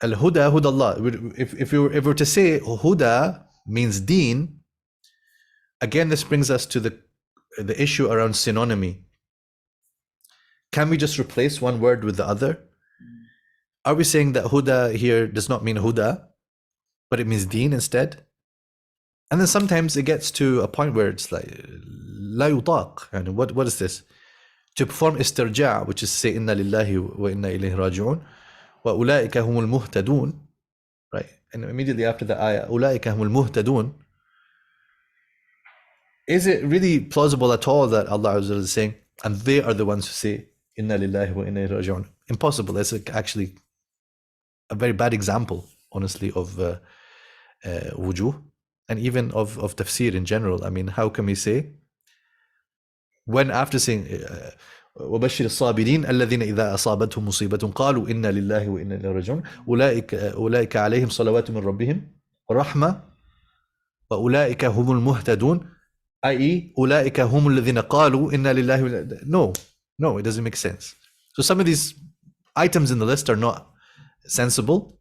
al-huda, huda Allah. If we were to say huda means deen, again, this brings us to the issue around synonymy. Can we just replace one word with the other? Are we saying that huda here does not mean huda, but it means deen instead? And then sometimes it gets to a point where it's like la yutaq. And what is this? To perform istirja', which is say inna lillahi wa inna ilayhi raji'un, wa ulaika humul muhtadun, right? And immediately after the ayah, ulaika humul muhtadun. Is it really plausible at all that Allah Azza wa Jalla is saying, and they are the ones who say inna lillahi wa inna ilayhi raji'un? Impossible. It's actually a very bad example, honestly, of wujuh, and even of tafsir in general. I mean, how can we say, when after saying وَبَشِّرِ الصَّابِرِينَ الَّذِينَ إِذَا أَصَابَتْهُمْ مُصِيبَةٌ قَالُوا إِنَّا لِلَّهِ وَإِنَّا إِلَيْهِ رَاجِعُونَ أُولَئِكَ عَلَيْهِمْ صَلَوَاتٌ مِّن رَّبِّهِمْ وَرَحْمَةٌ وَأُولَئِكَ هُمُ الْمُهْتَدُونَ, i.e. أُولَئِكَ هُمُ الَّذِينَ قَالُوا إِنَّا لِلَّهِ. No, it doesn't make sense. So some of these items in the list are not sensible.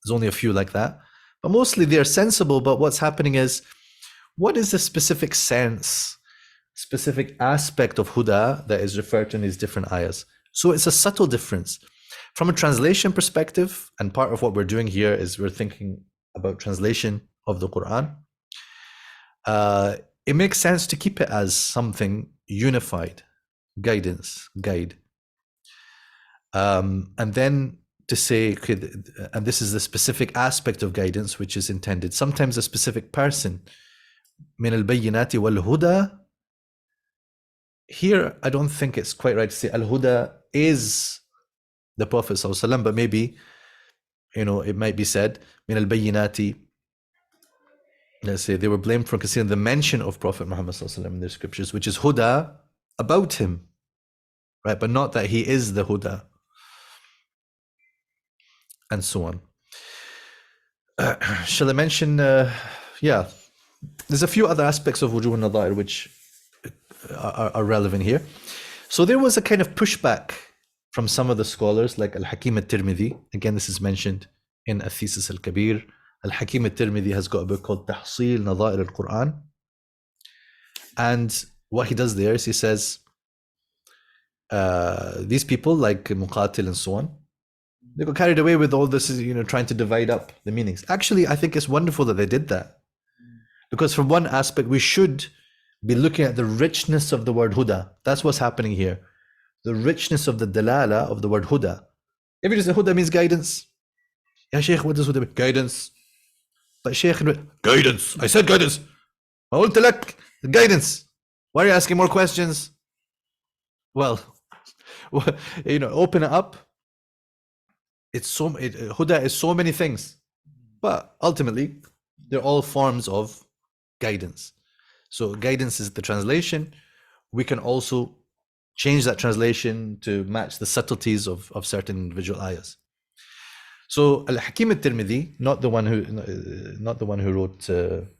There's only a few like that. But mostly they are sensible, but what's happening is, what is the specific sense, specific aspect of huda that is referred to in these different ayahs? So it's a subtle difference. From a translation perspective, and part of what we're doing here is we're thinking about translation of the Qur'an, it makes sense to keep it as something unified, guidance, guide. And then to say, okay, and this is the specific aspect of guidance which is intended. Sometimes a specific person, min al-bayyinati wal-huda. Here, I don't think it's quite right to say al-huda is the Prophet ﷺ, but maybe, it might be said, min al-bayyinati, let's say they were blamed for considering the mention of Prophet Muhammad ﷺ in their scriptures, which is huda about him, right? But not that he is the huda, and so on. Shall I mention, there's a few other aspects of Wujuh al-Naza'ir which are relevant here. So there was a kind of pushback from some of the scholars like Al-Hakim al-Tirmidhi. Again, this is mentioned in a thesis al-Kabir. Al-Hakim al-Tirmidhi has got a book called Tahsil Naza'ir al-Qur'an. And what he does there is he says, these people like Muqatil and so on, they got carried away with all this, trying to divide up the meanings. Actually, I think it's wonderful that they did that. Because from one aspect, we should be looking at the richness of the word huda. That's what's happening here. The richness of the dalala of the word huda. If you just say huda means guidance. Ya Shaykh, what does huda mean? Guidance. But Shaykh, guidance. I said guidance. Ma qultu lak, guidance. Why are you asking more questions? Well, open it up. Huda is so many things, but ultimately they're all forms of guidance. So guidance is the translation. We can also change that translation to match the subtleties of certain individual ayahs. So Al-Hakim al-Tirmidhi, not the one who wrote,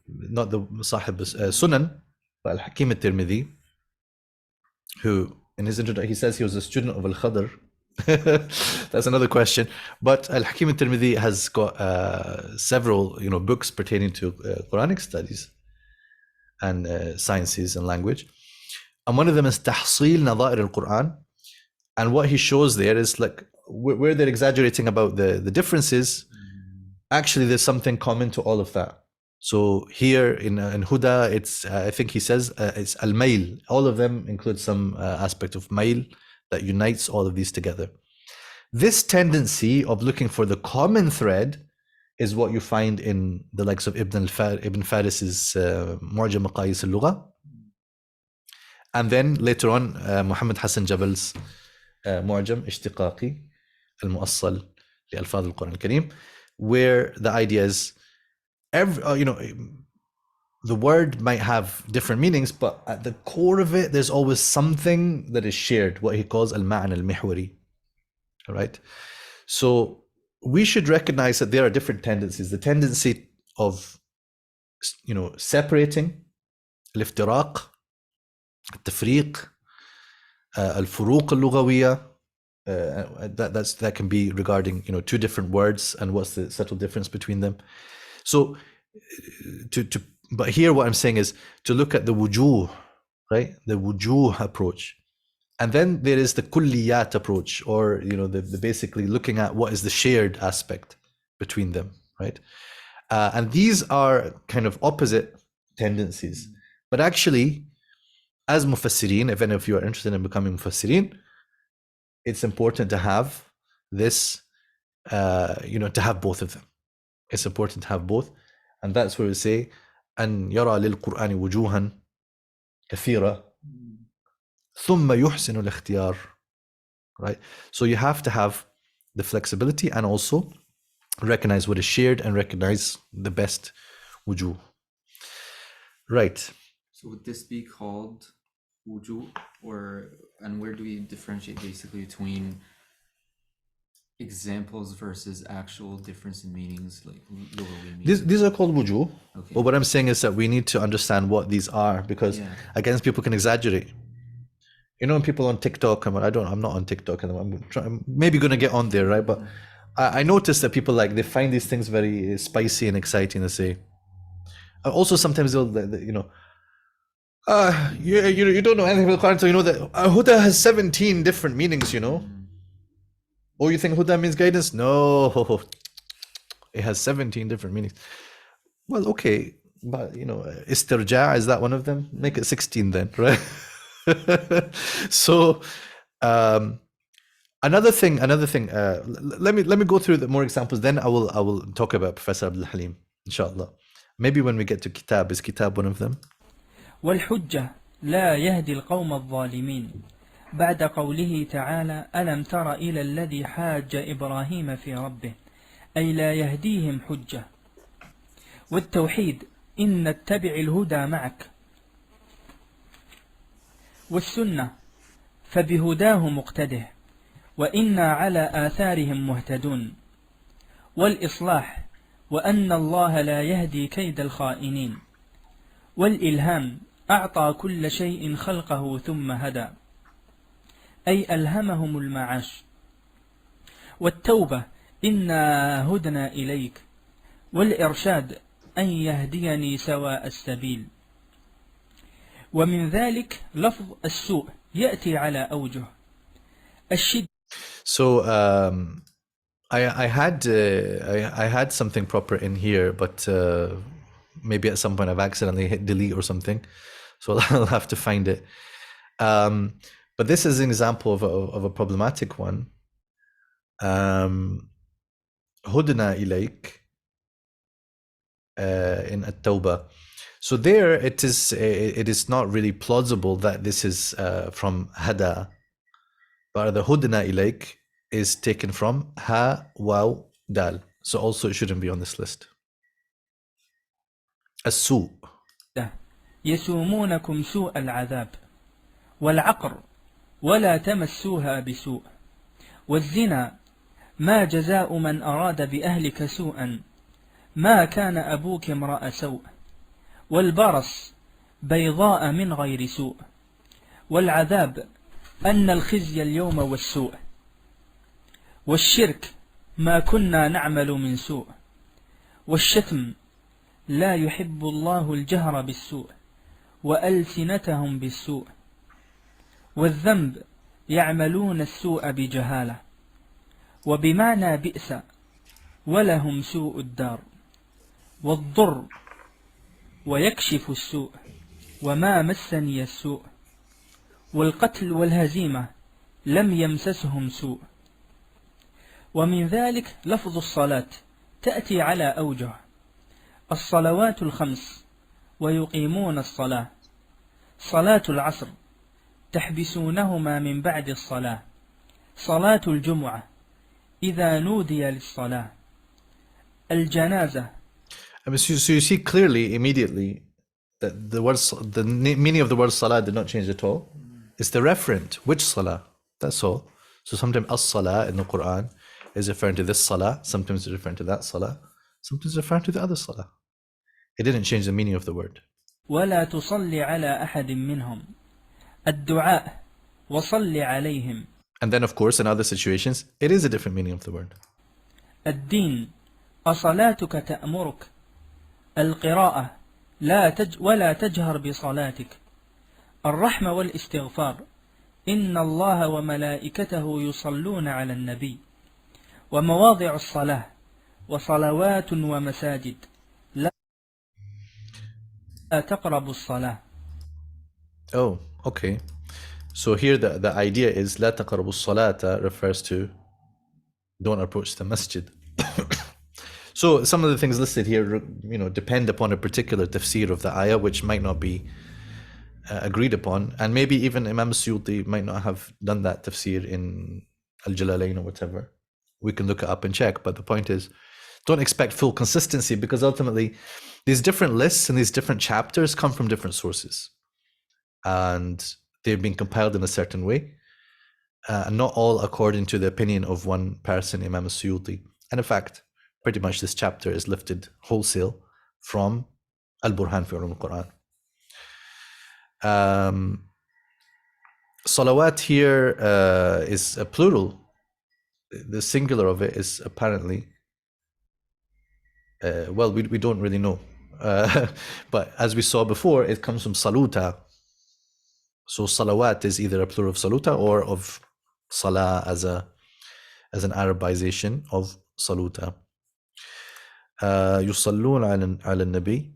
not the Sahib Sunan, but Al-Hakim al-Tirmidhi, who in his introduction he says he was a student of Al-Khadr. That's another question. But Al-Hakim al-Tirmidhi has got several books pertaining to Quranic studies and sciences and language. And one of them is Tahsil Naza'ir al-Qur'an. And what he shows there is like where they're exaggerating about the differences, actually there's something common to all of that. So here in Huda, it's I think he says it's al-mail. All of them include some aspect of mail that unites all of these together. This tendency of looking for the common thread is what you find in the likes of Ibn Faris's Mu'jam Maqayis al-Lugha, and then later on Muhammad Hassan Jabal's Mu'jam Ishtiqaqi al-Mu'assal li Alfaz al-Quran al-Kareem, where the idea is the word might have different meanings, but at the core of it, there's always something that is shared, what he calls al-ma'na al-mihwari. All right? So we should recognize that there are different tendencies. The tendency of, separating, al-iftiraq, al-tafriq, al-furuq al-lughawiyya, that can be regarding, you know, two different words and what's the subtle difference between them. So but here what I'm saying is to look at the wujuh, right? The wujuh approach. And then there is the kulliyat approach, or, you know, the basically looking at what is the shared aspect between them, right? And these are kind of opposite tendencies. But actually, as mufassirin, if any of you are interested in becoming mufassirin, it's important to have this, you know, to have both of them. It's important to have both. And that's where we say, أن يرى للقرآن وجوها كثيرة ثم يحسن الاختيار. Right? So you have to have the flexibility and also recognize what is shared and recognize the best wujuh. Right. So would this be called wujuh, and where do we differentiate basically between examples versus actual difference in meanings, like literally meanings? These are called wujuh. Okay. But what I'm saying is that we need to understand what these are, because again, people can exaggerate. You know, when people on TikTok, I'm not on TikTok, and I'm maybe going to get on there, right? But I noticed that people, like, they find these things very spicy and exciting to say. Also, sometimes they'll, you know, you don't know anything about the Quran, so you know that Huda has 17 different meanings, you know? Or you think Huda means guidance? No, it has 17 different meanings. Well, okay, but, you know, istirja, is that one of them? Make it 16 then, right? So another thing, let me go through the more examples, then I will talk about Professor Abdul Halim, inshallah. Maybe when we get to kitab. Is kitab one of them? والحجة لا يهدي القوم الظالمين بعد قوله تعالى ألم تر إلى الذي حاج إبراهيم في ربه أي لا يهديهم حجة. والتوحيد إن نتبع الهدى معك. والسنة فبهداه مقتده وإنا على آثارهم مهتدون. والإصلاح وأن الله لا يهدي كيد الخائنين. والإلهام أعطى كل شيء خلقه ثم هدى أي ألهمهم المعاش. والتوبة إنا هدنا إليك. والإرشاد أن يهديني سواء السبيل. ومن ذلك لفظ السوء يأتي على أوجه الشد. So I had something proper in here, but maybe at some point I've accidentally hit delete or something, so I'll have to find it. But this is an example of a problematic one. Hudna ilayk in at-Tawbah. So there it is not really plausible that this is from hada, but the hudna ilayk is taken from ha, waw, dal. So also it shouldn't be on this list. السوء يسومونكم سوء العذاب والعقر ولا تمسوها بسوء. والزنا ما جزاء من أراد بأهلك سوءا ما كان أبوك امرأ سوء. والبرص بيضاء من غير سوء. والعذاب أن الخزي اليوم والسوء. والشرك ما كنا نعمل من سوء. والشتم لا يحب الله الجهر بالسوء وألسنتهم بالسوء. والذنب يعملون السوء بجهالة وبمعنى بئس ولهم سوء الدار. والضر ويكشف السوء وما مسني السوء. والقتل والهزيمة لم يمسسهم سوء. ومن ذلك لفظ الصلاة تأتي على أوجه الصلوات الخمس ويقيمون الصلاة. صلاة العصر تحبسونهما من بعد الصلاة. صلاة الجمعة إذا نودي للصلاة. الجنازة. So you see clearly immediately that the meaning of the word salah did not change at all. It's the referent, which salah, that's all. So sometimes as-salah in the Quran is referring to this salah, sometimes it's referring to that salah, sometimes it's referring to the other salah. It didn't change the meaning of the word. ولا تصلي على أحد منهم. الدعاء وصل عليهم. And then, of course, in other situations, it is a different meaning of the word. الدين أصلاتك تأمرك. القراءة ولا تجهر بصلاتك. الرحمة والاستغفار إن الله وملائكته يصلون على النبي. ومواضع الصلاة وصلوات ومساجد لا تقربوا الصلاة. Oh, okay. So here the idea is لا تقربوا الصلاة refers to don't approach the masjid. So some of the things listed here, depend upon a particular tafsir of the ayah, which might not be agreed upon, and maybe even Imam Suyuti might not have done that tafsir in Al-Jalalain or whatever. We can look it up and check, but the point is, don't expect full consistency, because ultimately these different lists and these different chapters come from different sources, and they've been compiled in a certain way, and not all according to the opinion of one person, Imam Suyuti. And in fact, pretty much this chapter is lifted wholesale from Al-Burhan fi Ulum al-Qur'an. Salawat here is a plural. The singular of it is apparently, we don't really know. But as we saw before, it comes from saluta. So salawat is either a plural of saluta or of salah as an Arabization of saluta. يصلون على النبي.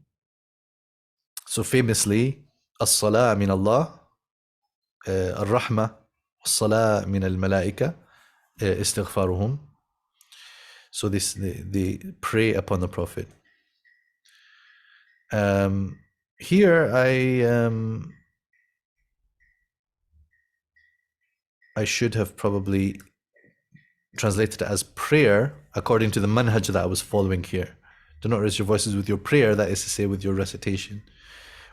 So famously, الصلاة من الله, الرحمة والصلاة من الملائكة, استغفارهم. So they pray upon the Prophet. Here I should have probably translated it as prayer according to the manhaj that I was following here. Do not raise your voices with your prayer, that is to say with your recitation,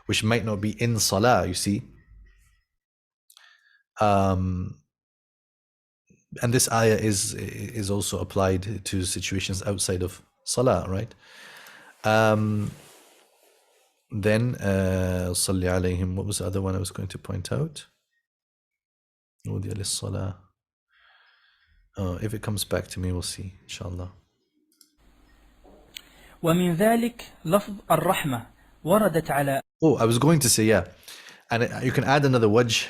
which might not be in salah, you see. And this ayah is also applied to situations outside of salah, right? Then صلي عليهم. What was the other one I was going to point out? نودي للصلاة. If it comes back to me, we'll see, inshallah. ومن ذلك لفظ الرحمة وردت على. I was going to say, yeah. And you can add another wajh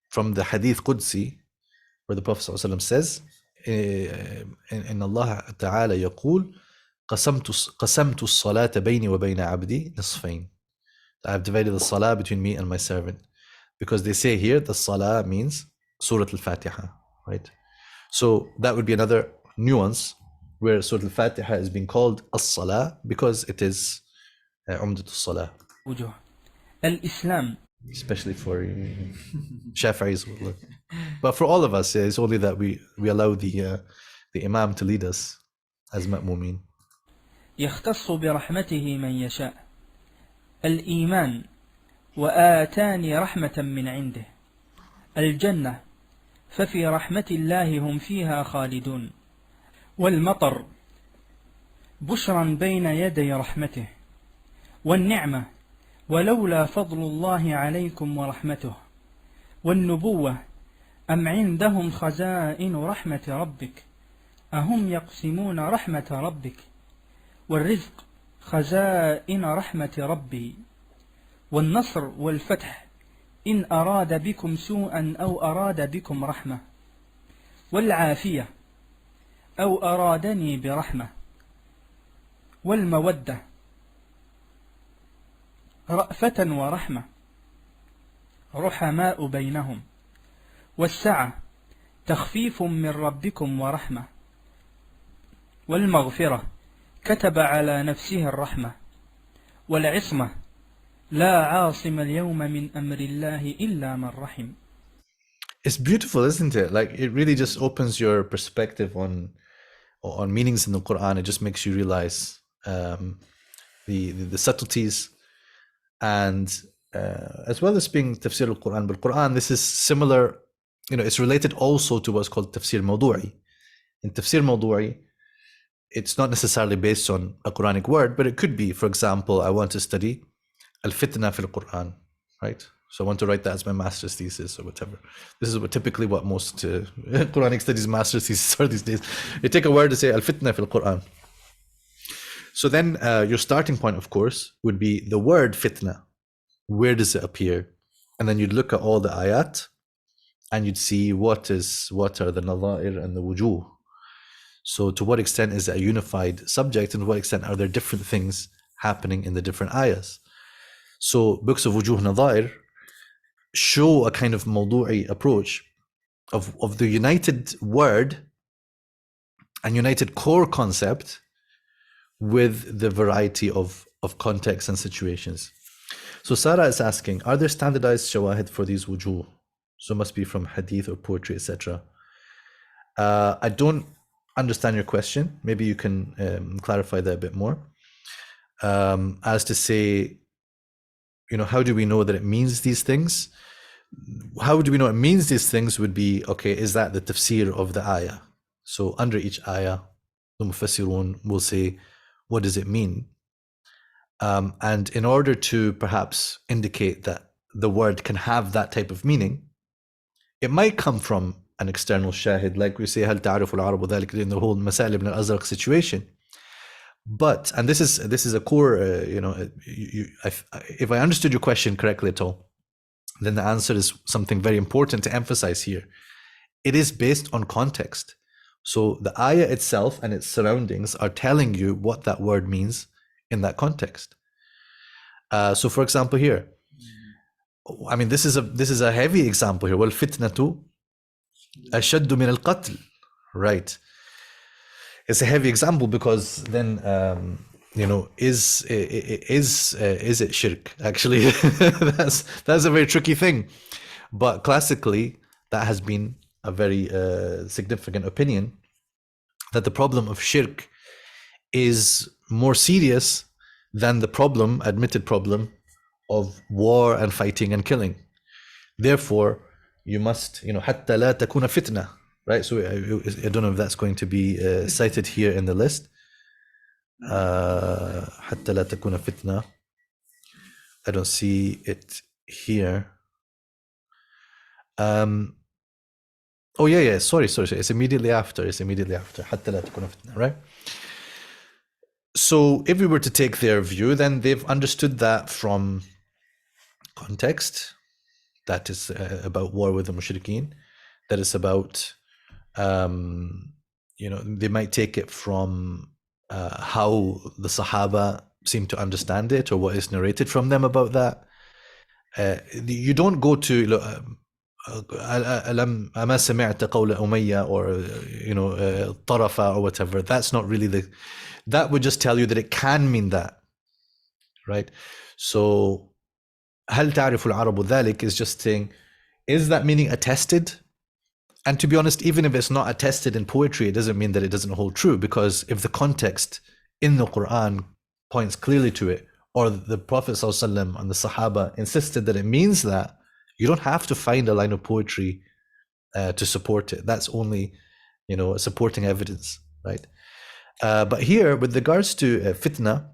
from the Hadith Qudsi, where the Prophet ﷺ says, إن الله تعالى يقول قسمت الصلاة بيني وبين عبدي نصفين. I have divided the salah between me and my servant. Because they say here the salah means Surah Al-Fatiha, right? So that would be another nuance where Surah Al-Fatiha is being called As-Salah because it is Umdat As-Salah. Wujuh. Al-Islam. Especially for Shafi'is. But for all of us, it's only that we allow the Imam to lead us as ma'mumin. يختص برحمته من يشاء. الإيمان وآتاني رحمة من عنده. الجنة ففي رحمة الله هم فيها خالدون. والمطر بشرا بين يدي رحمته. والنعمة ولولا فضل الله عليكم ورحمته. والنبوة أم عندهم خزائن رحمة ربك أهم يقسمون رحمة ربك. والرزق خزائن رحمة ربي. والنصر والفتح إن أراد بكم سوءا أو أراد بكم رحمة. والعافية أو أرادني برحمة. والمودة رأفة ورحمة رحماء بينهم. والسعة تخفيف من ربكم ورحمة. والمغفرة كتب على نفسه الرحمة. والعصمة لا عاصم اليوم من أمر الله إلا من رحم. It's beautiful, isn't it? Like, it really just opens your perspective on meanings in the Quran. It just makes you realize the subtleties, and as well as being tafsir al-Quran. But Quran, this is similar, it's related also to what's called tafsir mawdu'i. In tafsir mawdu'i, it's not necessarily based on a Quranic word, but it could be, for example, I want to study al-fitna fil Quran, right? So I want to write that as my master's thesis or whatever. This is typically what most Quranic studies master's thesis are these days. You take a word to say al-fitna fil Qur'an. So then your starting point, of course, would be the word fitna. Where does it appear? And then you'd look at all the ayat and you'd see what are the Naza'ir and the Wujuh. So to what extent is it a unified subject, and to what extent are there different things happening in the different ayahs? So books of Wujuh Naza'ir show a kind of mawdu'i approach of the united word and united core concept with the variety of contexts and situations. So Sarah is asking, are there standardized shawahid for these wujuh? So it must be from hadith or poetry, etc. I don't understand your question. Maybe you can clarify that a bit more. As to say, how do we know that it means these things? How do we know it means these things would be, okay, is that the tafsir of the ayah? So under each ayah, the mufassirun will say, what does it mean? And in order to perhaps indicate that the word can have that type of meaning, it might come from an external shahid, like we say, هل تعرف العرب ذلك, in the whole Masail ibn al-Azraq situation. But, and this is a core, if I understood your question correctly at all, then the answer is something very important to emphasize here. It is based on context. So the ayah itself and its surroundings are telling you what that word means in that context. So for example here, I mean, this is a heavy example here. وَالْفِتْنَةُ أَشَدُّ مِنَ الْقَتْلِ. Right. It's a heavy example because then, is it shirk? Actually, that's a very tricky thing. But classically, that has been a very significant opinion, that the problem of shirk is more serious than the admitted problem of war and fighting and killing. Therefore, you must, حتى لا تكون فتنة, right? So I don't know if that's going to be cited here in the list. حتى لا تكون فتنة. I don't see it here. Oh yeah. Sorry. It's immediately after. حتى لا تكون فتنة, right? So if we were to take their view, then they've understood that from context, that is about war with the mushrikeen, that is about, they might take it from how the Sahaba seem to understand it or what is narrated from them about that. You don't go to أما سمعت قول أمية or طرفة or whatever. That's not really that would just tell you that it can mean that, right? So هل تعرف العرب ذلك is just saying, is that meaning attested? And to be honest, even if it's not attested in poetry, it doesn't mean that it doesn't hold true, because if the context in the Quran points clearly to it, or the Prophet ﷺ and the Sahaba insisted that it means that, you don't have to find a line of poetry to support it. That's only, supporting evidence, right? But here, with regards to fitna,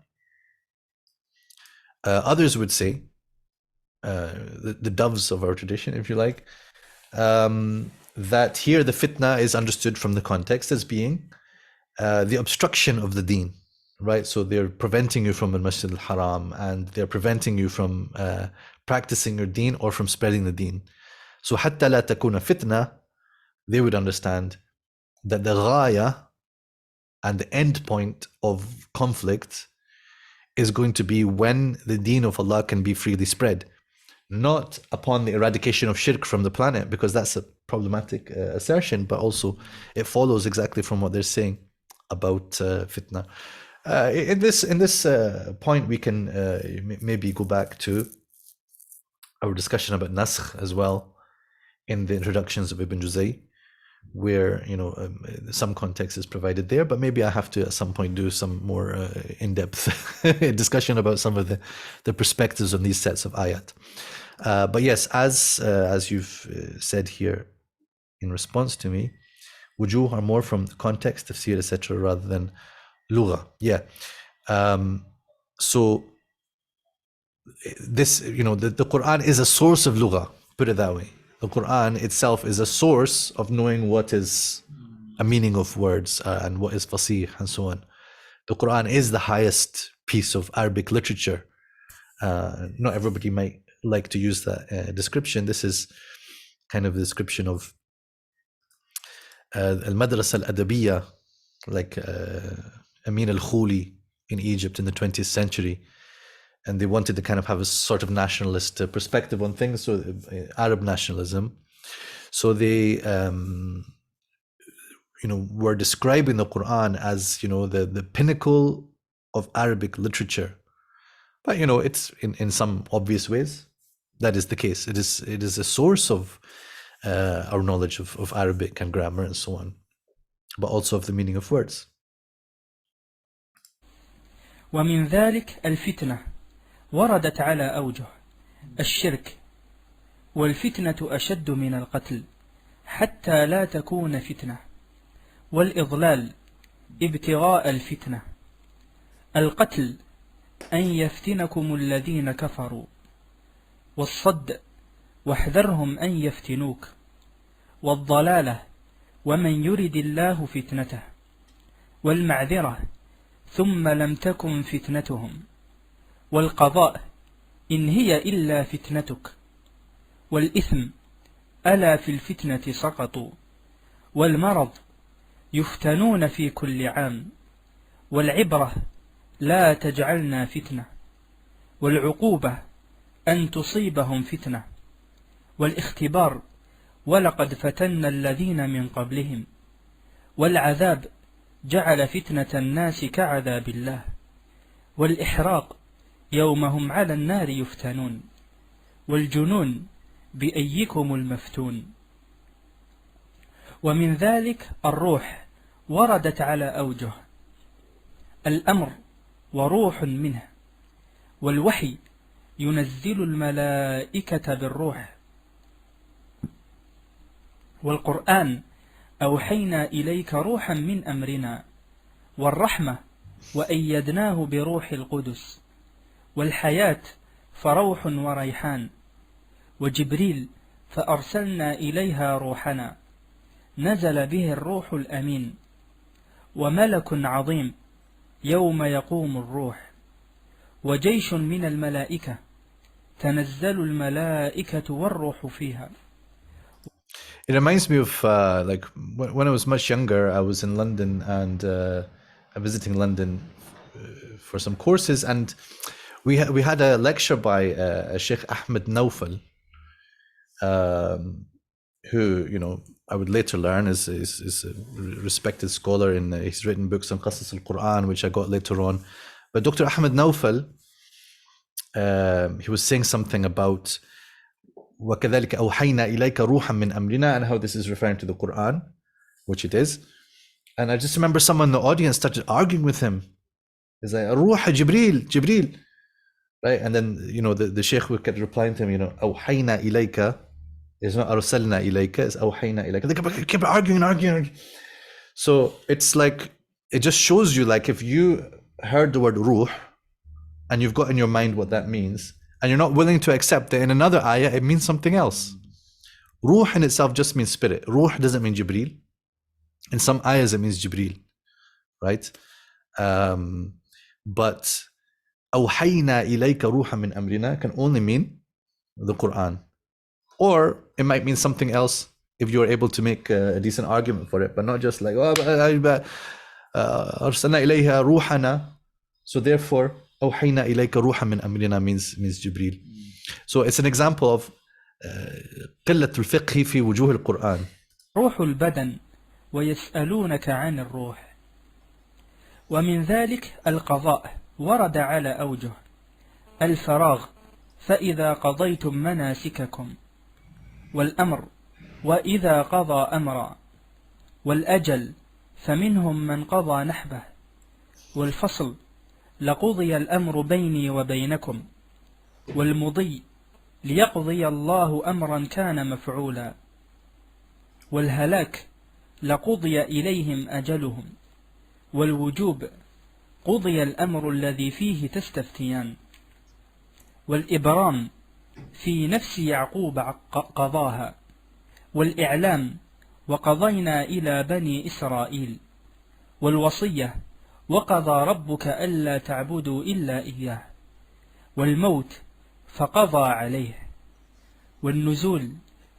others would say, the doves of our tradition, if you like, that here the fitna is understood from the context as being the obstruction of the deen, right? So they're preventing you from al-Masjid al-Haram, and they're preventing you from practicing your deen or from spreading the deen. So حتى لا تكون فتنة, they would understand that the ghaya and the end point of conflict is going to be when the deen of Allah can be freely spread, not upon the eradication of shirk from the planet, because that's a problematic assertion, but also it follows exactly from what they're saying about fitna. In this point, we can maybe go back to our discussion about naskh as well in the introductions of Ibn Juzay, where some context is provided there, but maybe I have to at some point do some more in-depth discussion about some of the perspectives on these sets of ayat. But yes, as you've said here in response to me, wujuh are more from context, tafsir, etc., rather than lugha. Yeah. So this, the Quran is a source of lugha, put it that way. The Quran itself is a source of knowing what is a meaning of words and what is fasih and so on. The Quran is the highest piece of Arabic literature. Not everybody might like to use that description. This is kind of the description of al-Madrasa al-Adabiyya, like Amin al-Khuli in Egypt in the 20th century. And they wanted to kind of have a sort of nationalist perspective on things, so Arab nationalism. So they, were describing the Quran as, the pinnacle of Arabic literature. But, it's in some obvious ways, that is the case. It is a source of our knowledge of Arabic and grammar and so on, but also of the meaning of words. ومن ذلك الفتنة وردت على أوجه: الشرك، والفتنة أشد من القتل حتى لا تكون فتنة، والإضلال ابتغاء الفتنة، القتل أن يفتنكم الذين كفروا، والصد واحذرهم أن يفتنوك، والضلالة ومن يرد الله فتنته، والمعذرة ثم لم تكن فتنتهم، والقضاء إن هي إلا فتنتك، والإثم ألا في الفتنة سقطوا، والمرض يفتنون في كل عام، والعبرة لا تجعلنا فتنة، والعقوبة أن تصيبهم فتنة، والاختبار ولقد فتنا الذين من قبلهم، والعذاب جعل فتنة الناس كعذاب الله، والإحراق يوم هم على النار يفتنون، والجنون بأيكم المفتون. ومن ذلك الروح وردت على أوجه: الأمر وروح منه، والوحي ينزل الملائكة بالروح، والقرآن أوحينا إليك روحا من أمرنا، والرحمة وأيدناه بروح القدس، والحياة فروح وريحان، وجبريل فأرسلنا إليها روحنا نزل به الروح الأمين، وملك عظيم يوم يقوم الروح، وجيش من الملائكة تنزل الملائكة والروح فيها. It reminds me of like when I was much younger, I was in London and visiting London for some courses, and we had a lecture by Sheikh Ahmed Naufal, who I would later learn is a respected scholar, and he's written books on Qasas al-Qur'an, which I got later on. But Dr. Ahmed Naufal, he was saying something about وَكَذَلِكَ أَوْحَيْنَا إِلَيْكَ رُوحًا مِّنْ أَمْرِنَا, and how this is referring to the Quran, which it is. And I just remember someone in the audience started arguing with him. He's like, Ruh Jibreel, right? And then, the Shaykh would keep replying to him, أَوْحَيْنَا إِلَيْكَ. It's not أَرْسَلْنَا إِلَيْكَ, it's أَوْحَيْنَا إِلَيْكَ. They keep arguing. So it's like, it just shows you, like, if you heard the word Ruh, and you've got in your mind what that means, and you're not willing to accept that in another ayah it means something else. Ruh in itself just means spirit. Ruh doesn't mean Jibreel. In some ayahs it means Jibreel, right? But أوحينا إليك روحا من أمرنا can only mean the Quran, or it might mean something else if you're able to make a decent argument for it, but not just like أرسلنا إليها روحنا, so therefore أوحينا إليك روحا من أمرنا means Jibreel. So it's an example of قلة الفقه في وجوه القرآن. روح البدن ويسألونك عن الروح. ومن ذلك القضاء ورد على أوجه: الفراغ فإذا قضيتم مناسككم، والأمر وإذا قضى أمرا، والأجل فمنهم من قضى نحبه، والفصل لقضي الأمر بيني وبينكم، والمضي ليقضي الله أمرا كان مفعولا، والهلاك لقضي إليهم أجلهم، والوجوب قضي الأمر الذي فيه تستفتيان، والإبرام في نفس يعقوب قضاها، والإعلام وقضينا إلى بني إسرائيل، والوصية وقضى ربك ألا تعبدوا إلا إياه، والموت فقضى عليه، والنزول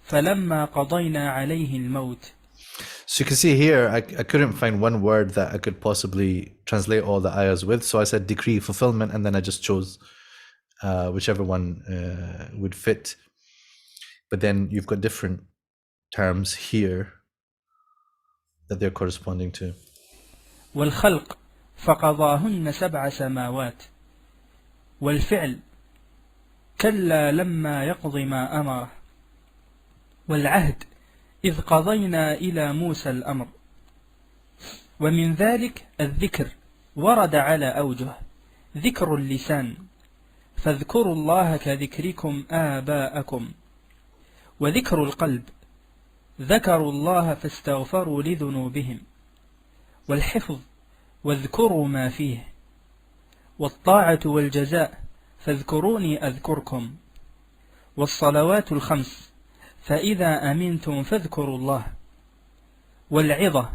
فلما قضينا عليه الموت. So you can see here, I couldn't find one word that I could possibly translate all the ayahs with. So I said decree, fulfillment, and then I just chose whichever one would fit. But then you've got different terms here that they're corresponding to. والخلق فقضاهن 7 سماوات، والفعل كلا لما يقض ما أمره، والعهد إذ قضينا إلى موسى الأمر. ومن ذلك الذكر ورد على أوجه: ذكر اللسان فاذكروا الله كذكركم آباءكم، وذكر القلب ذكروا الله فاستغفروا لذنوبهم، والحفظ واذكروا ما فيه، والطاعة والجزاء فاذكروني أذكركم، والصلوات الخمس فإذا أمنتم فاذكروا الله، والعظة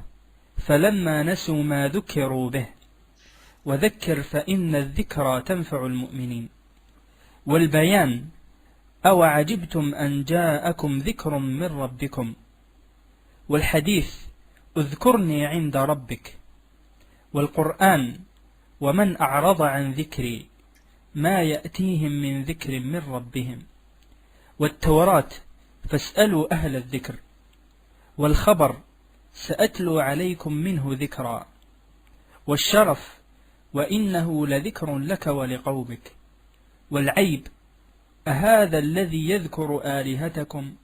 فلما نسوا ما ذكروا به، وذكر فإن الذكرى تنفع المؤمنين، والبيان أو عجبتم أن جاءكم ذكر من ربكم، والحديث اذكرني عند ربك، والقرآن ومن أعرض عن ذكري ما يأتيهم من ذكر من ربهم، والتوراة فاسألوا أهل الذكر، والخبر سأتلو عليكم منه ذكرا، والشرف وإنه لذكر لك ولقومك، والعيب أهذا الذي يذكر آلهتكم،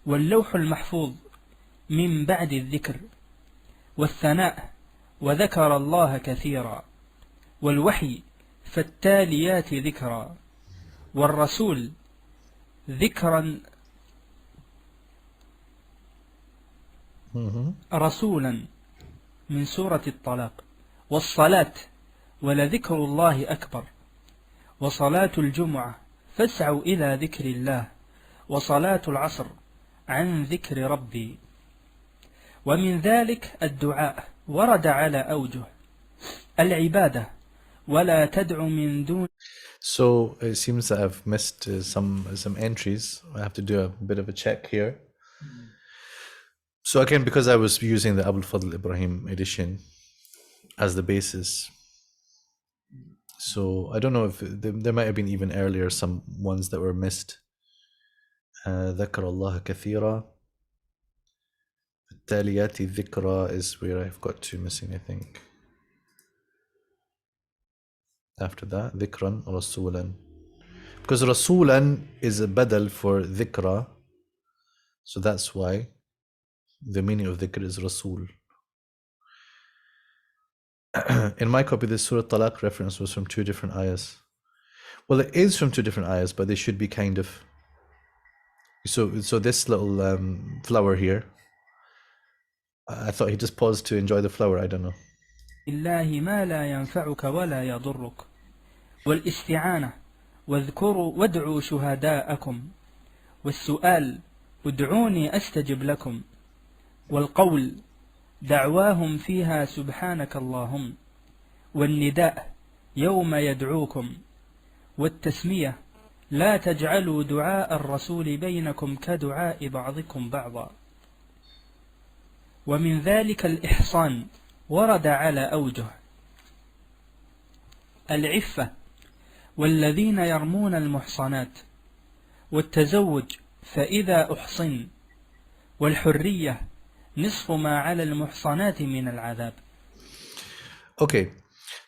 واللوح المحفوظ من بعد الذكر، والثناء وذكر الله كثيرا، والوحي فالتاليات ذكرا، والرسول ذكرا رسولا من سورة الطلاق، والصلاة ولذكر الله أكبر، وصلاة الجمعة فاسعوا إلى ذكر الله، وصلاة العصر عن ذكر ربي. ومن ذلك الدعاء ورد على أوجه: العبادة ولا تدع من دون. So it seems that I've missed some entries. I have to do a bit of a check here. So again, because I was using the Abul Fadl Ibrahim edition as the basis, so I don't know if there might have been even earlier some ones that were missed. ذكر الله كثيرا. التاليات الذكرى is where I've got two missing, I think. After that, ذكرا رسولا. Because rasulan is a badal for dhikra, so that's why the meaning of dhikr is rasul. In my copy, the Surah Talaq reference was from two different ayahs. Well, it is from two different ayahs, but they should be kind of. So this little flower here, I thought he just paused to enjoy the flower. I don't know. الله ما لا ينفعك ولا يضرك، والاستعانة واذكروا وادعوا شهداءكم، والسؤال ادعوني أستجب لكم، والقول دعواهم فيها سبحانك اللهم، والنداء يوم يدعوكم، والتسمية لا تجعلوا دعاء الرسول بينكم كدعاء بعضكم بعضا. ومن ذلك الإحصان ورد على أوجه: العفة والذين يرمون المحصنات، والتزوج فإذا أحصن، والحرية نصف ما على المحصنات من العذاب. Okay,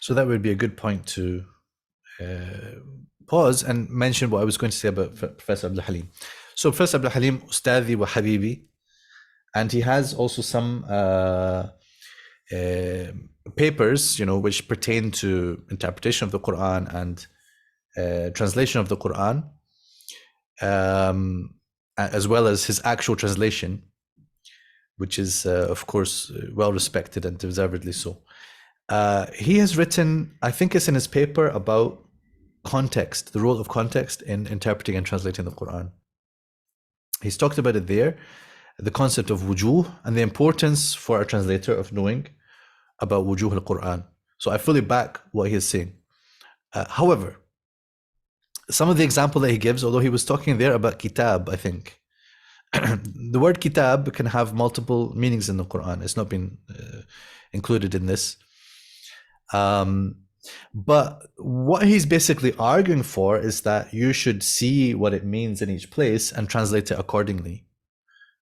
so that would be a good point to pause and mention what I was going to say about Professor Abdul Halim. So Professor Abdul Halim, Ustadi wa Habibi, and he has also some papers, which pertain to interpretation of the Quran and translation of the Quran, as well as his actual translation, which is, of course, well respected and deservedly so. He has written, I think it's in his paper, about context, the role of context in interpreting and translating the Quran. He's talked about it there, the concept of wujuh and the importance for a translator of knowing about wujuh al-Quran. So I fully back what he is saying. However, some of the example that he gives, although he was talking there about kitab, I think, the word kitab can have multiple meanings in the Quran. It's not been included in this. But what he's basically arguing for is that you should see what it means in each place and translate it accordingly.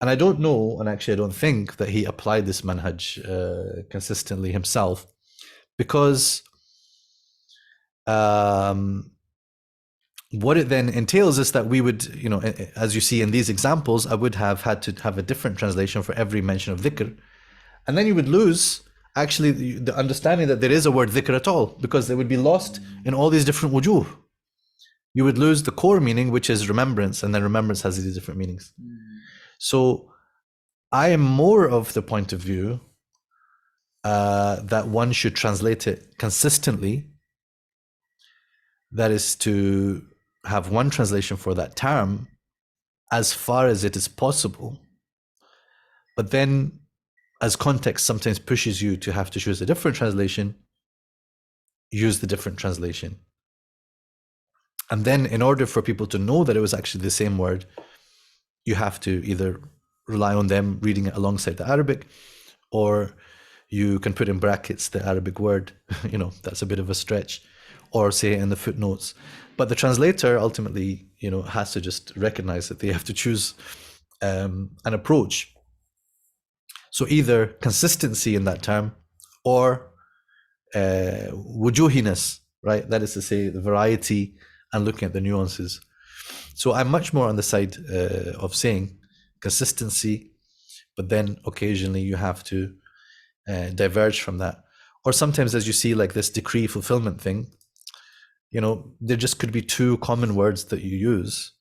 And I don't know, and actually I don't think that he applied this manhaj consistently himself, because what it then entails is that we would, as you see in these examples, I would have had to have a different translation for every mention of dhikr. And then you would lose actually the understanding that there is a word dhikr at all, because they would be lost in all these different wujuh. You would lose the core meaning, which is remembrance, and then remembrance has these different meanings. So I am more of the point of view that one should translate it consistently. That is to have one translation for that term as far as it is possible. But then, as context sometimes pushes you to have to choose a different translation, use the different translation. And then in order for people to know that it was actually the same word, you have to either rely on them reading it alongside the Arabic, or you can put in brackets the Arabic word, that's a bit of a stretch, or say it in the footnotes. But the translator ultimately, has to just recognize that they have to choose an approach. So either consistency in that term or wujuhiness, right? That is to say, the variety and looking at the nuances. So I'm much more on the side of saying consistency, but then occasionally you have to diverge from that. Or sometimes, as you see, like this decree fulfillment thing, there just could be two common words that you use.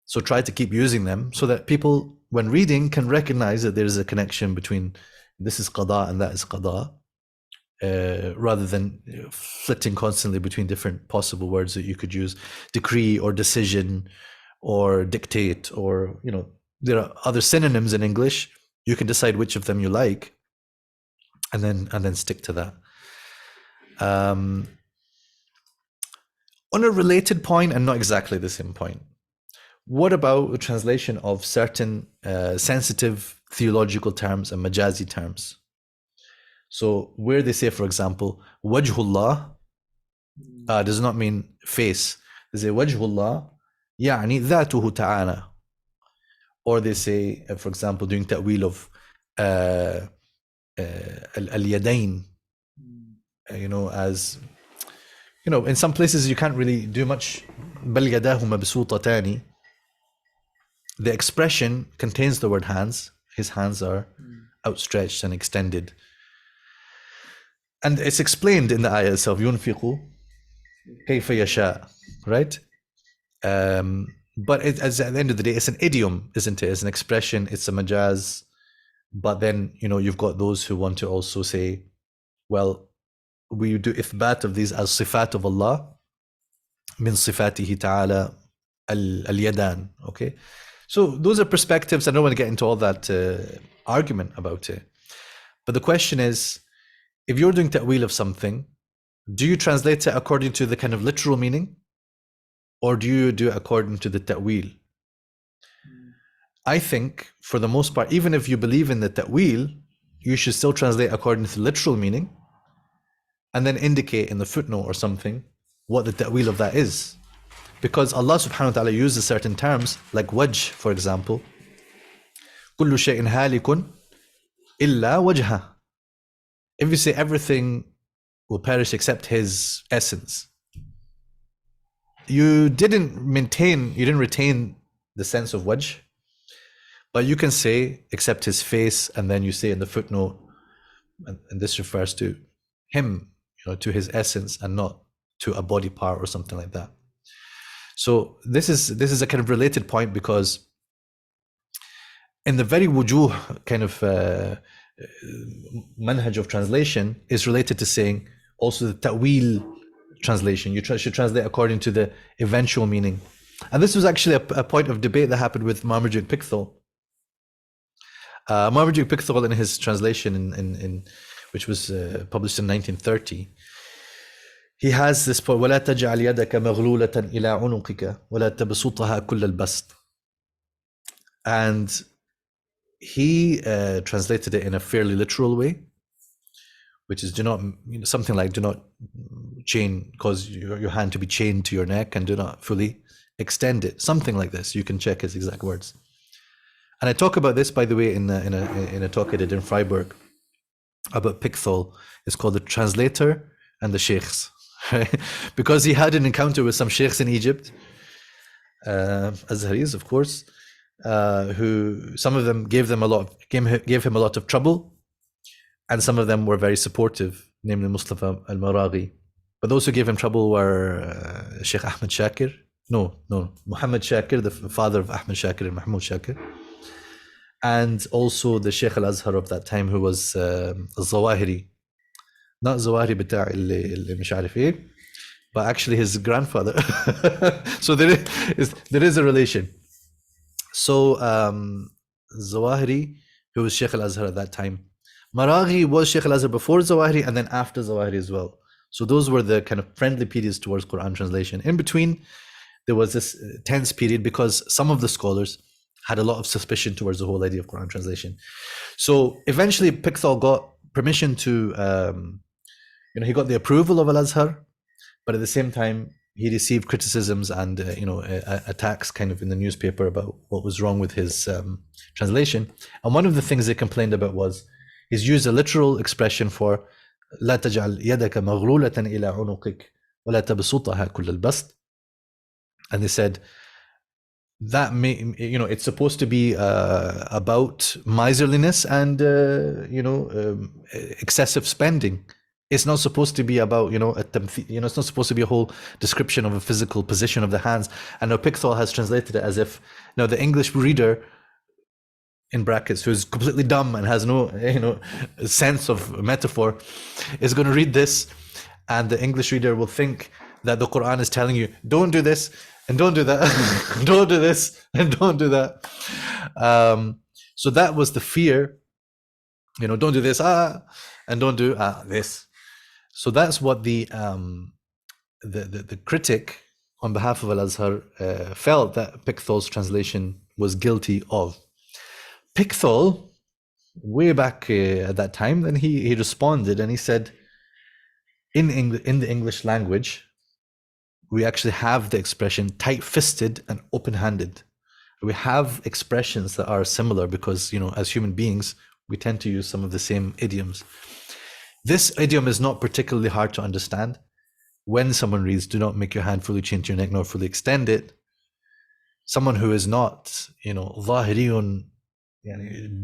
So try to keep using them so that people, when reading, can recognize that there is a connection between this is qada and that is qada, rather than flitting constantly between different possible words that you could use, decree or decision or dictate, or there are other synonyms in English. You can decide which of them you like, and then stick to that. On a related point, and not exactly the same point, what about the translation of certain sensitive theological terms and majazi terms? So where they say, for example, wajhullah does not mean face. They say wajhullah يعني ذاته تعالى. Or they say, for example, doing ta'wil of al-yadayn, as in some places you can't really do much. بل يداه مبسوطتان. The expression contains the word hands. His hands are outstretched and extended. And it's explained in the ayah itself, ينفق كيف يشاء, right? But at the end of the day, it's an idiom, isn't it? It's an expression, it's a majaz. But then, you've got those who want to also say, well, we do ithbat of these as sifat of Allah, min sifatihi ta'ala al-yadan, okay? So those are perspectives. I don't want to get into all that argument about it. But the question is, if you're doing ta'wil of something, do you translate it according to the kind of literal meaning? Or do you do it according to the ta'wil? I think, for the most part, even if you believe in the ta'wil, you should still translate according to the literal meaning, and then indicate in the footnote or something what the ta'wil of that is. Because Allah subhanahu wa ta'ala uses certain terms, like wajh, for example. كُلُّ شَيْءٍ هَالِكٌ إِلَّا وَجْهَهُ. If you say everything will perish except his essence, you didn't retain the sense of wajh, but you can say except his face, and then you say in the footnote, and this refers to him, to his essence, and not to a body part or something like that. So this is a kind of related point, because in the very wujuh kind of manhaj of translation is related to saying also the ta'wil translation. You should translate according to the eventual meaning. And this was actually a point of debate that happened with Marmaduke Pickthall. Marmaduke Pickthall, in his translation, in which was published in 1930, he has this point: وَلَا تَجْعَلْ يَدَكَ مَغْلُولَةً إِلَىٰ عُنُقِكَ وَلَا تَبْسُطْهَا كُلَّ الْبَسْطِ. And he translated it in a fairly literal way, which is something like do not cause your hand to be chained to your neck, and do not fully extend it. Something like this. You can check his exact words. And I talk about this, by the way, in a talk I did in Freiburg about Pickthall. It's called The Translator and the Sheikhs, right? Because he had an encounter with some sheikhs in Egypt, Azharis, of course, who some of them gave him a lot of trouble, and some of them were very supportive, namely Mustafa al-Maraghi. But those who gave him trouble were Sheikh Ahmed Shakir, Muhammad Shakir, the father of Ahmed Shakir and Mahmoud Shakir, and also the Sheikh al-Azhar of that time, who was al-Zawahiri, not Zawahiri بتاع اللي مش عارف ايه, but actually his grandfather. So there is a relation. So Zawahiri, who was Sheikh al-Azhar at that time. Maraghi was Sheikh al-Azhar before Zawahiri and then after Zawahiri as well. So those were the kind of friendly periods towards Quran translation. In between, there was this tense period because some of the scholars had a lot of suspicion towards the whole idea of Quran translation. So eventually Pickthall got permission to, he got the approval of Al-Azhar, but at the same time, he received criticisms and attacks kind of in the newspaper about what was wrong with his translation. And one of the things they complained about was he's used a literal expression for لا تجعل يدك مغلولة إلى عنقك ولا تبسطها كل البسط. And they said that it's supposed to be about miserliness and excessive spending. It's not supposed to be about it's not supposed to be a whole description of a physical position of the hands. And now Pickthall has translated it as if the English reader, in brackets, who's completely dumb and has no sense of metaphor, is going to read this, and the English reader will think that the Quran is telling you, don't do this and don't do that, don't do this and don't do that. So that was the fear, don't do this, and don't do this. So that's what the critic on behalf of Al-Azhar felt that Pickthall's translation was guilty of. Pickthall, way back at that time, then he responded and he said, in the English language, we actually have the expression tight-fisted and open-handed. We have expressions that are similar because, as human beings, we tend to use some of the same idioms. This idiom is not particularly hard to understand. When someone reads, do not make your hand fully chained to your neck nor fully extend it, someone who is not, ظاهري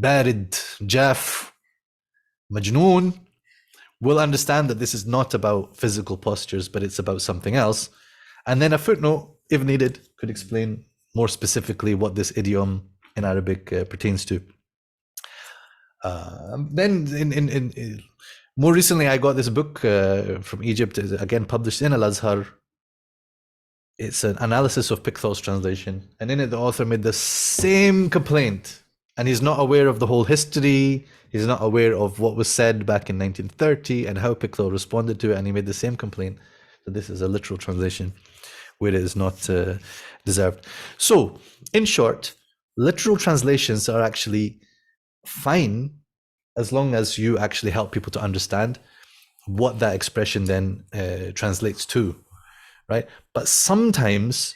بارد جاف مجنون will understand that this is not about physical postures, but it's about something else. And then a footnote, if needed, could explain more specifically what this idiom in Arabic pertains to. Then in more recently, I got this book from Egypt, again published in Al-Azhar. It's an analysis of Pickthall's translation. And in it, the author made the same complaint. And he's not aware of the whole history. He's not aware of what was said back in 1930 and how Pickthall responded to it. And he made the same complaint that this is a literal translation where it is not deserved. So, in short, literal translations are actually fine as long as you actually help people to understand what that expression then translates to, right? But sometimes,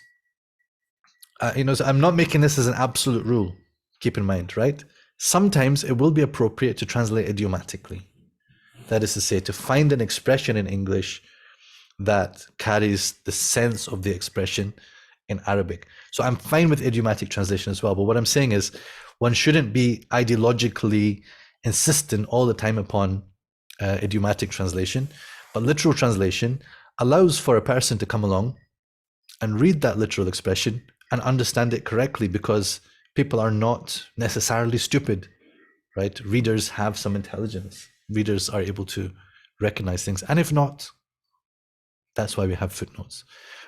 so I'm not making this as an absolute rule. Keep in mind, right? Sometimes it will be appropriate to translate idiomatically. That is to say, to find an expression in English that carries the sense of the expression in Arabic. So I'm fine with idiomatic translation as well. But what I'm saying is one shouldn't be ideologically insistent all the time upon idiomatic translation. But literal translation allows for a person to come along and read that literal expression and understand it correctly, because people are not necessarily stupid, right? Readers have some intelligence. Readers are able to recognize things. And if not, That's why we have footnotes.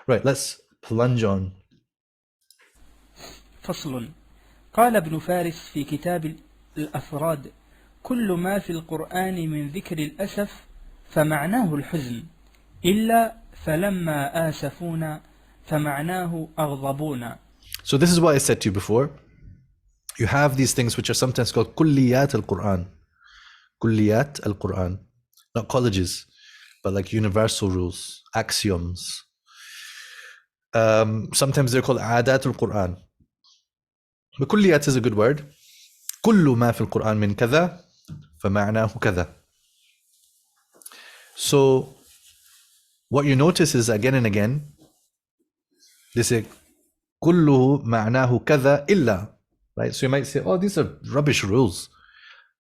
Right, let's plunge on. فصل. قال ابن فارس في كتاب الأفراد: كل ما في القرآن من ذكر الأسف فمعناه الحزن، إلا فلما آسفونا فمعناه أغضبونا. So this is what I said to you before. You have these things which are sometimes called kulliyat al-Qur'an. Kulliyat al-Qur'an. Not colleges, but like universal rules, axioms. Sometimes they're called adat al-Qur'an. But kulliyat is a good word. كل ما في القرآن من كذا فمعناه كذا. So what you notice is again and again they say كله معناه كذا إلا, right? So you might say, oh, these are rubbish rules.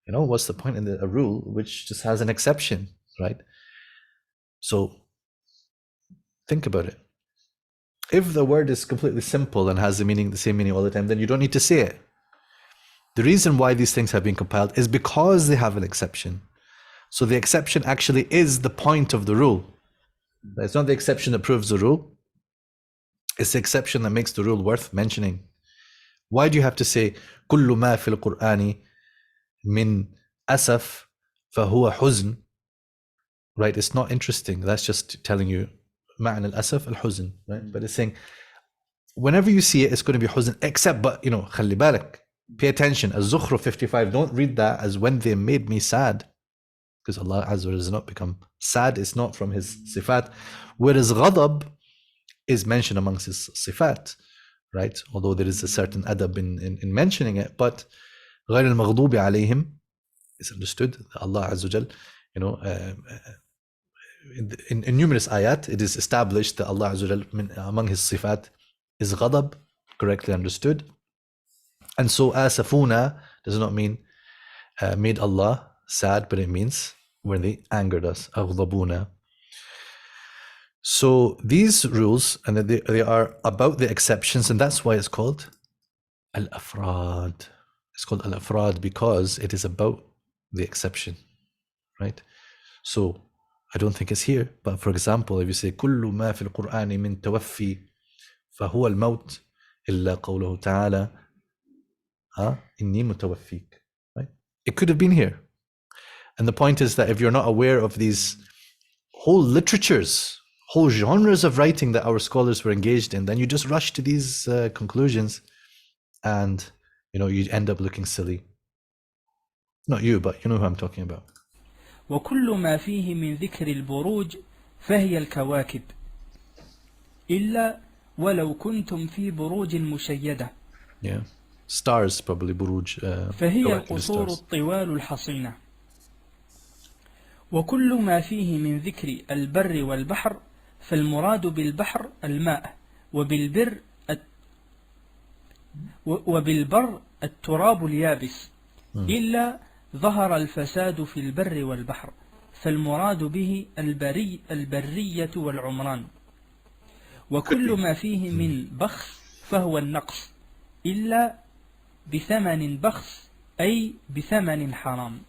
You know, what's the point in a rule which just has an exception, right? So think about it. If the word is completely simple and has the same meaning all the time, then you don't need to say it. The reason why these things have been compiled is because they have an exception. So the exception actually is the point of the rule. It's not the exception that proves the rule. It's the exception that makes the rule worth mentioning. Why do you have to say كل ما في القرآن من أسف فهو حزن? Right? It's not interesting. That's just telling you معنى الأسف الحزن, right? But it's saying whenever you see it, it's going to be حزن, except, but you know, خلي بالك. Pay attention. Az-Zukhruf 55, don't read that as when they made me sad, because Allah Azza wa Jalla does not become sad. It's not from His sifat. Whereas ghadab is mentioned amongst His sifat, right? Although there is a certain adab in mentioning it, but غير المغضوب عليهم is understood. Allah Azza wa Jalla, you know, in numerous ayat, it is established that Allah Azza wa Jalla among His sifat is ghadab, correctly understood. And so asafuna does not mean made Allah sad, but it means when they angered us, aghdabuna. So these rules, and they are about the exceptions, and that's why it's called al-afrad. It's called al-afrad because it is about the exception, right? So I don't think it's here, but for example, if you say كل ما في القرآن من توفي فهو الموت إلا قوله تعالى إني متوفيك, right? It could have been here. And the point is that if you're not aware of these whole literatures, whole genres of writing that our scholars were engaged in, then you just rush to these conclusions and, you know, you end up looking silly. Not you, but you know who I'm talking about. وكل ما فيه من ذكر البروج فهي الكواكب إلا ولو كنتم في بروج مشيدة. Yeah. Stars, probably بروج. فهي القصور الطوال الحصينة. وكل ما فيه من ذكر البر والبحر فالمراد بالبحر الماء وبالبر التراب اليابس إلا ظهر الفساد في البر والبحر فالمراد به البرية والعمران. وكل ما فيه من بخس فهو النقص إلا بثمن بخس أي بثمن حرام.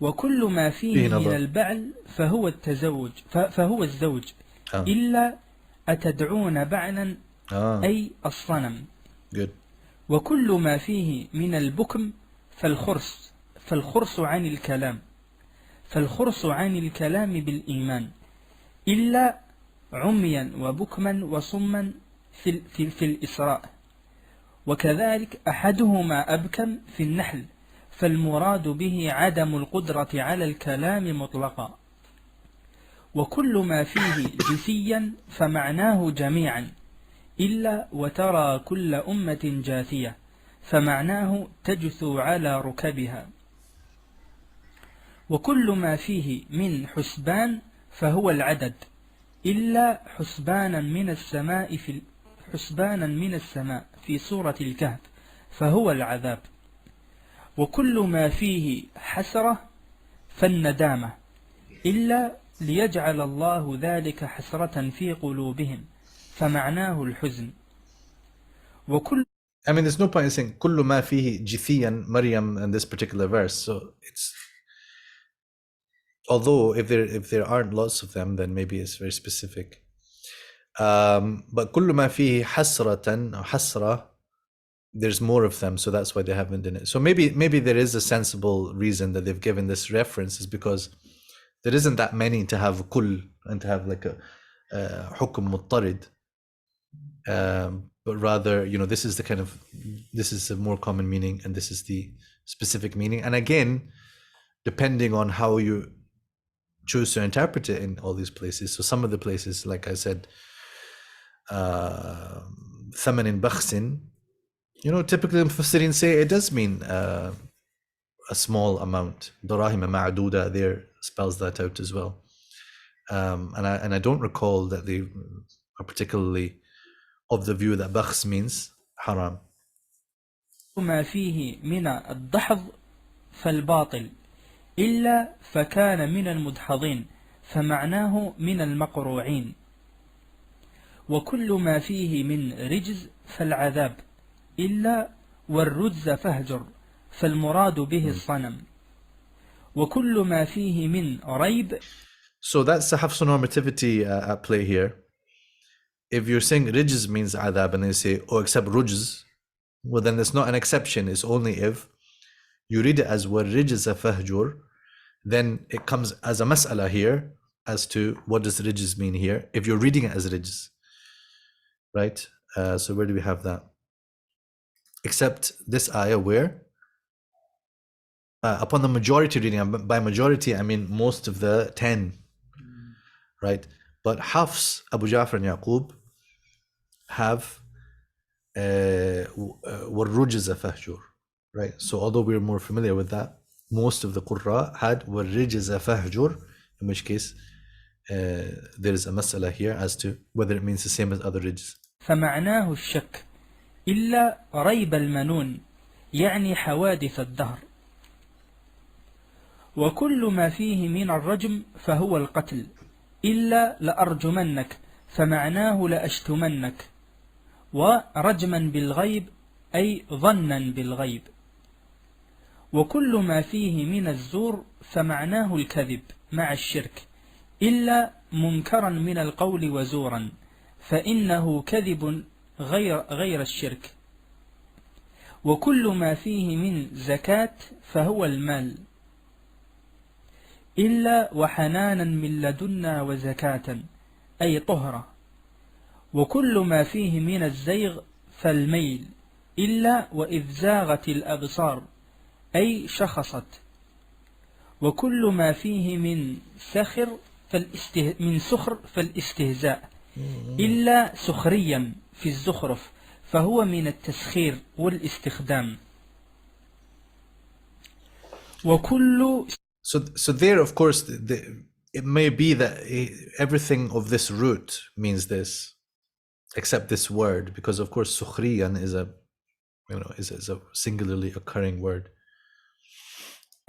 وكل ما فيه من البعل فهو التزوج فهو الزوج إلا أتدعون بعلا أي الصنم. وكل ما فيه من البكم فالخرس عن الكلام بالإيمان إلا عميا وبكما وصما في الإسراء. وكذلك أحدهما أبكم في النحل فالمراد به عدم القدرة على الكلام مطلقا. وكل ما فيه جثيا فمعناه جميعا إلا وترى كل أمة جاثية فمعناه تجثو على ركبها. وكل ما فيه من حسبان فهو العدد إلا حسبانا من السماء في سورة الكهف فهو العذاب. وكل ما فيه حسرة فالندامة إلا ليجعل الله ذلك حسرة في قلوبهم فمعناه الحزن. وكل I mean, there's no point in saying كل ما فيه جثيا Maryam in this particular verse. So Although if there aren't lots of them, then maybe it's very specific. But كل ما فيه حسرة أو حسرة, there's more of them, so that's why they haven't in it. So maybe there is a sensible reason that they've given this reference, is because there isn't that many to have كل and to have like a حكم مضطرد. But rather, this is a more common meaning, and this is the specific meaning. And again, depending on how you choose to interpret it in all these places. So some of the places, like I said, ثمن بخس, typically Mufassirin say it does mean a small amount. دراهم معدودة there spells that out as well. And I don't recall that they are particularly of the view that bakhs means haram. ما فيه من الدحض فالباطل إلا فكان من المدحضين فمعناه من المقروعين. وكل ما فيه من رجز فالعذاب إلا والرجز فهجر فالمراد به الصنم. وكل ما فيه من ريب. So that's the hafsonormativity at play here. If you're saying rijz means adab and they say, except rujz, well then it's not an exception, it's only if you read it as وَالرِّجْزَ فَهْجُرْ, then it comes as a mas'ala here as to what does rijz mean here, if you're reading it as rijz, right? So where do we have that? Except this ayah where upon the majority reading, and by majority I mean most of the 10, right? But Hafs, Abu Ja'far and Yaqub have وَالرُّجْزَ فَهْجُرْ, right? So although we're more familiar with that, most of the Qurra had وَالرِّجْزَ فَهْجُرْ, in which case there is a mas'ala here as to whether it means the same as other rijz. فمعناه الشك إلا ريب المنون يعني حوادث الدهر. وكل ما فيه من الرجم فهو القتل إلا لأرجمنك فمعناه لأشتمنك. ورجما بالغيب أي ظنا بالغيب. وكل ما فيه من الزور فمعناه الكذب مع الشرك إلا منكرا من القول وزورا فإنه كذب غير الشرك. وكل ما فيه من زكاة فهو المال إلا وحنانا من لدنا وزكاة أي طهرة. وكل ما فيه من الزيغ فالميل إلا وإذ زاغت الأبصار أي شخصت. وكل ما فيه من سخر فالاستهزاء إلا سخريا في الزخرف فهو من التسخير والاستخدام. وكل So there, of course, it may be that everything of this root means this, except this word, because of course sukhriyan is a singularly occurring word.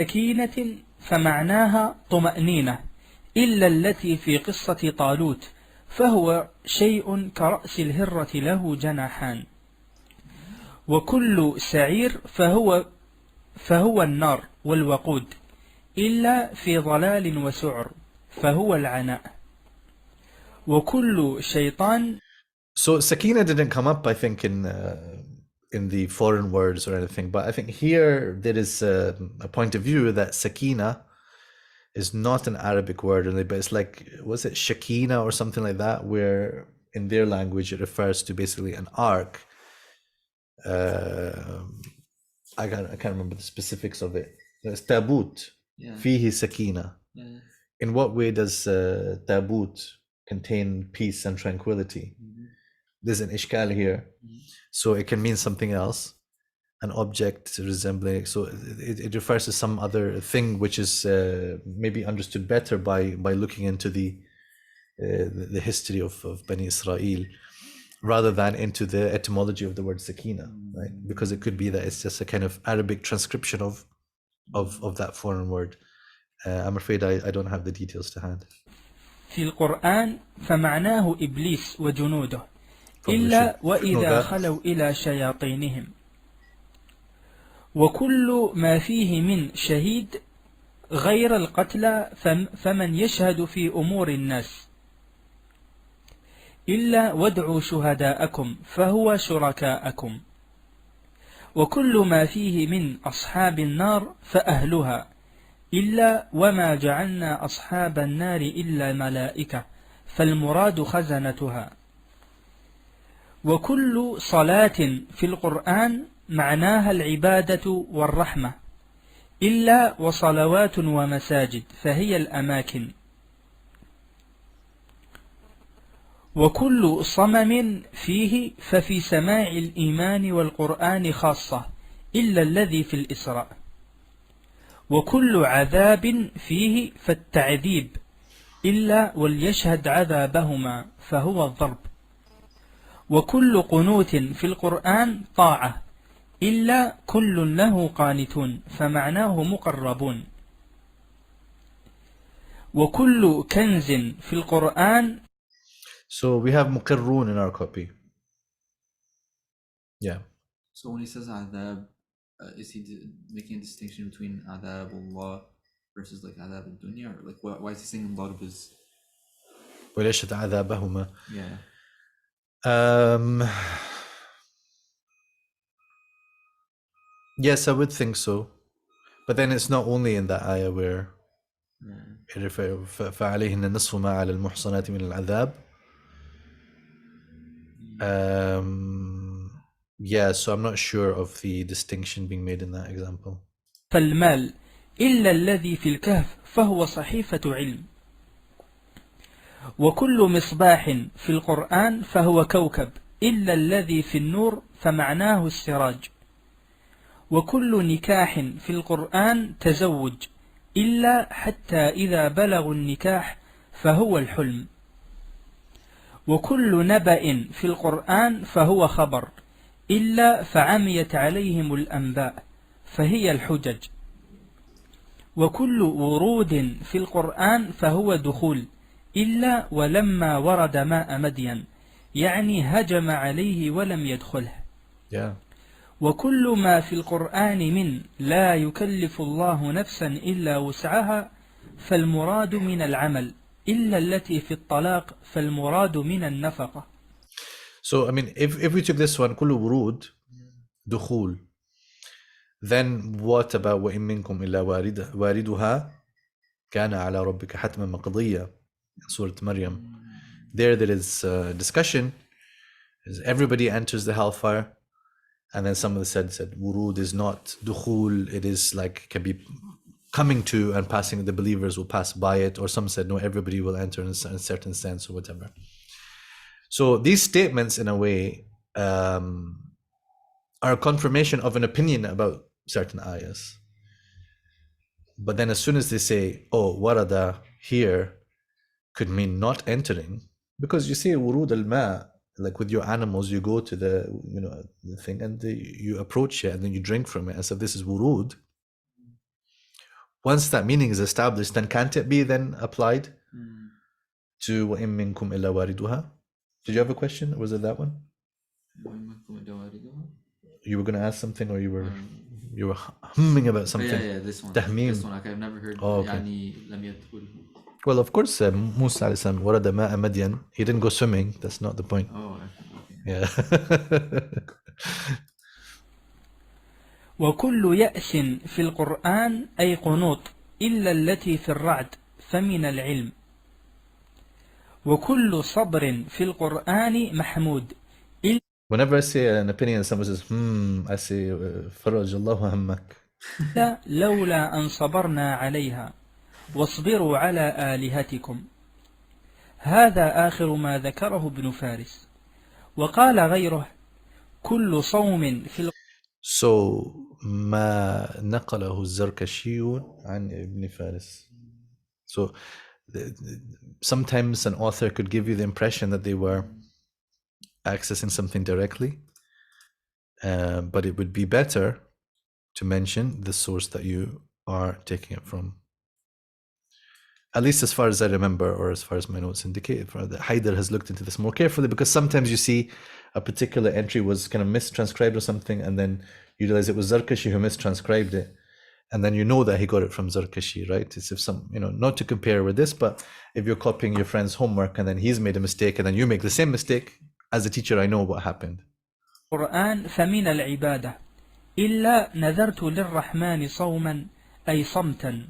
سكينة فمعناها طمأنينة إلا التي في قصة طالوت فهو شيء كرأس الهرة له جناحان. وكل سعير فهو النار والوقود إلا في ضلال وسعر فهو العناء. وكل شيطان. So sakina didn't come up, I think, in the foreign words or anything, but I think here there is a point of view that sakina is not an Arabic word, but it's like, was it shakina or something like that, where in their language it refers to basically an ark. I can't remember the specifics of it. It's tabut. Fihi sakina. In what way does tabut contain peace and tranquility? There's an ishkal here. So it can mean something else, an object resembling. So it refers to some other thing which is maybe understood better by looking into the history of Bani Israel, rather than into the etymology of the word sakina, right? Because it could be that it's just a kind of Arabic transcription of that foreign word. I'm afraid I don't have the details to hand. في القرآن فمعناه إبليس وجنوده إلا وإذا خلوا إلى شياطينهم. وكل ما فيه من شهيد غير القتلى فمن يشهد في أمور الناس إلا وادعوا شهداءكم فهو شركاءكم وكل ما فيه من أصحاب النار فأهلها إلا وما جعلنا أصحاب النار إلا ملائكة فالمراد خزنتها وكل صلاة في القرآن معناها العبادة والرحمة إلا وصلوات ومساجد فهي الأماكن وكل صمم فيه ففي سماع الإيمان والقرآن خاصة إلا الذي في الإسراء وكل عذاب فيه فالتعذيب إلا وليشهد عذابهما فهو الضرب وكل قنوت في القرآن طاعة إلا كل له قانتون فمعناه مقربون وكل كنز في القرآن. So we have مقرون in our copy. Yeah. So when he says adab, is he making a distinction between adab Allah versus like adab al-dunya, or like why is he saying darb is وليشهد عذابهما. yeah. Yes, I would think so. But then it's not only in that ayah where فعليهن نصف ما على المحصنات من العذاب. Yeah, so I'm not sure of the distinction being made in that example. فالمال إلا الذي في الكهف فهو صحيفة علم وكل مصباح في القرآن فهو كوكب إلا الذي في النور فمعناه السراج وكل نكاح في القرآن تزوج إلا حتى إذا بلغوا النكاح فهو الحلم وكل نبأ في القرآن فهو خبر إلا فعميت عليهم الأنباء فهي الحجج وكل ورود في القرآن فهو دخول إلا ولما ورد ماء مدين يعني هجم عليه ولم يدخله. Yeah. وكل ما في القرآن من لا يكلف الله نفسا إلا وسعها فالمراد من العمل إلا التي في الطلاق فالمراد من النفقة. So I mean, if we took this one كل ورود دخول, then what about وإن منكم إلا واردها كان على ربك حتما مقضية, Surah Maryam. There is discussion. Everybody enters the hellfire, and then someone said wurud is not dukhul, it is like can be coming to and passing, the believers will pass by it, or some said no, everybody will enter in a certain sense or whatever. So these statements in a way are a confirmation of an opinion about certain ayahs. But then as soon as they say, oh, warada here could mean not entering, because you see wurud al-ma, like with your animals, you go to the the thing and you approach it and then you drink from it, and so this is wurud. Once that meaning is established, then can't it be then applied to وَإِن مِّنكُمْ إِلَّا وَارِدُهَا? Did you have a question, or was it that one? You were going to ask something, or you were humming about something? Yeah, this one. Tahmeem. This one, like I've never heard. Oh, okay. يعني لم يدخله. Well, of course, Musa alayhi salam, وَرَدَ مَاءَ مَدْيَنَ, he didn't go swimming. That's not the point. Oh, okay. Yeah. وكل يأس في القرآن أي قنوط إلا التي في الرعد فمن العلم وكل صبر في القرآن محمود. Whenever I say an opinion, someone says, I say, فرج الله همك. لولا أن صبرنا عليها واصبروا على آلهتكم. هذا آخر ما ذكره ابن فارس. وقال غيره كل صوم في So ما نقله الزركشي عن ابن فارس. So sometimes an author could give you the impression that they were accessing something directly, but it would be better to mention the source that you are taking it from. At least as far as I remember, or as far as my notes indicate, Haider has looked into this more carefully, because sometimes you see a particular entry was kind of mistranscribed or something, and then you realize it was Zarkashi who mistranscribed it, And then you know that he got it from Zarkashi, right? It's if some, not to compare with this, but if you're copying your friend's homework and then he's made a mistake and then you make the same mistake, as a teacher, I know what happened. القرآن فمن العبادة إلا نذرت للرحمن صوما أي صمتا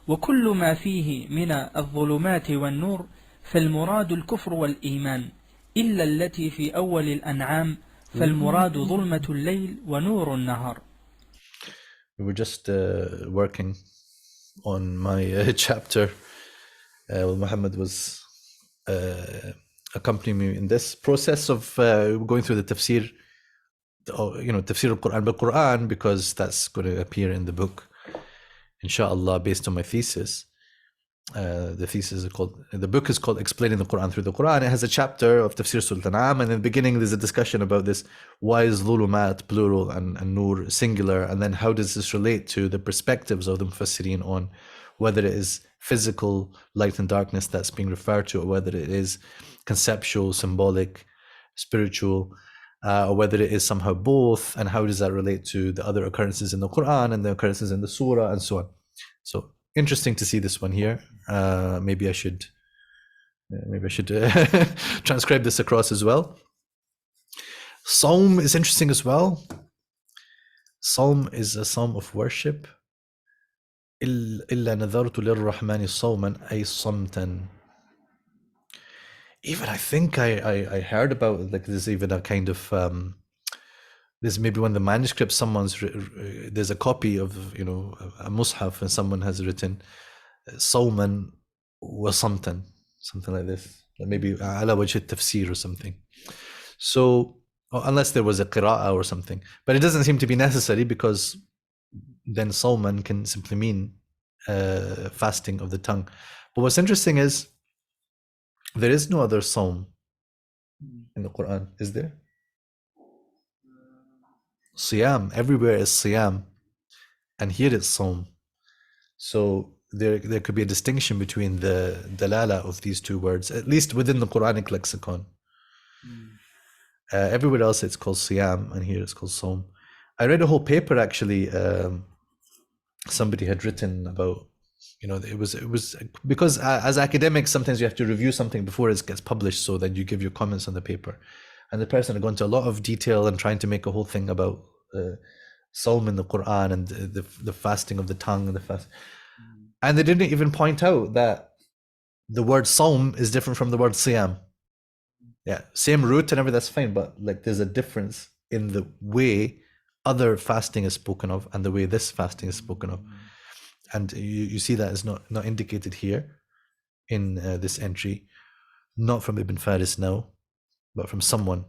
وكل ما فيه من الظلمات والنور فالمراد الكفر والإيمان إلا التي في أول الأنعام فالمراد ظلمة الليل ونور النهار. We were just working on my chapter. Muhammad was accompanying me in this process of going through the tafsir, tafsir al-Qur'an bil-Qur'an, because that's going to appear in the book, inshallah, based on my thesis. The book is called Explaining the Quran Through the Quran. It has a chapter of Tafsir Surah Al-An'am, and in the beginning there's a discussion about this. Why is Zulumat plural and Nur singular? And then how does this relate to the perspectives of the Mufassirin on whether it is physical light and darkness that's being referred to, or whether it is conceptual, symbolic, spiritual, or whether it is somehow both, and how does that relate to the other occurrences in the Quran and the occurrences in the Surah and so on. So interesting to see this one here. Maybe I should transcribe this across as well. Psalm is interesting as well. Psalm is a psalm of worship. إلا نذرت للرحمن صوما أي صمتا. Even I think I heard about, like, there's even a kind of there's maybe one of the manuscripts there's a copy of a mushaf and someone has written Sawman wa Samtan, something like this, maybe ala wajh tafsir or something. So unless there was a qira'ah or something, but it doesn't seem to be necessary, because then Sawman can simply mean fasting of the tongue. But what's interesting is there is no other Sawm in the Quran, is there? Siyam, everywhere is Siyam, and here it's Sawm. So there could be a distinction between the dalala of these two words, at least within the Quranic lexicon. Everywhere else it's called Siyam, and here it's called Sawm. I read a whole paper actually. Somebody had written about, it was because as academics sometimes you have to review something before it gets published, so that you give your comments on the paper. And the person had gone into a lot of detail and trying to make a whole thing about Sawm in the Quran and the fasting of the tongue and the fast. And they didn't even point out that the word Sawm is different from the word Siyam. Yeah, same root and everything, that's fine, but like there's a difference in the way other fasting is spoken of and the way this fasting is spoken of. And you see that is not indicated here in this entry, not from Ibn Faris now, but from someone.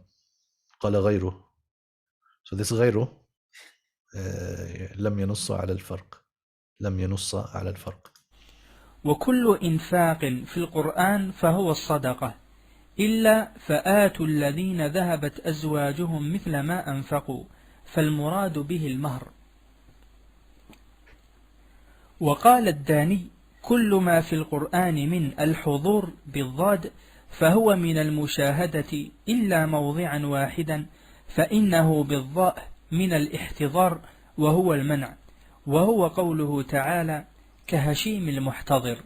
قال غيره. So this غيره لم ينص على الفرق. لم ينص على الفرق. وكل إنفاق في القرآن فهو الصدقة إلا فآتوا الذين ذهبت أزواجهم مثل ما أنفقوا فالمراد به المهر. وقال الداني كل ما في القرآن من الحضور بالضاد فهو من المشاهدة إلا موضعا واحدا فإنه بالضاء من الاحتضار وهو المنع وهو قوله تعالى كهشيم المحتضر.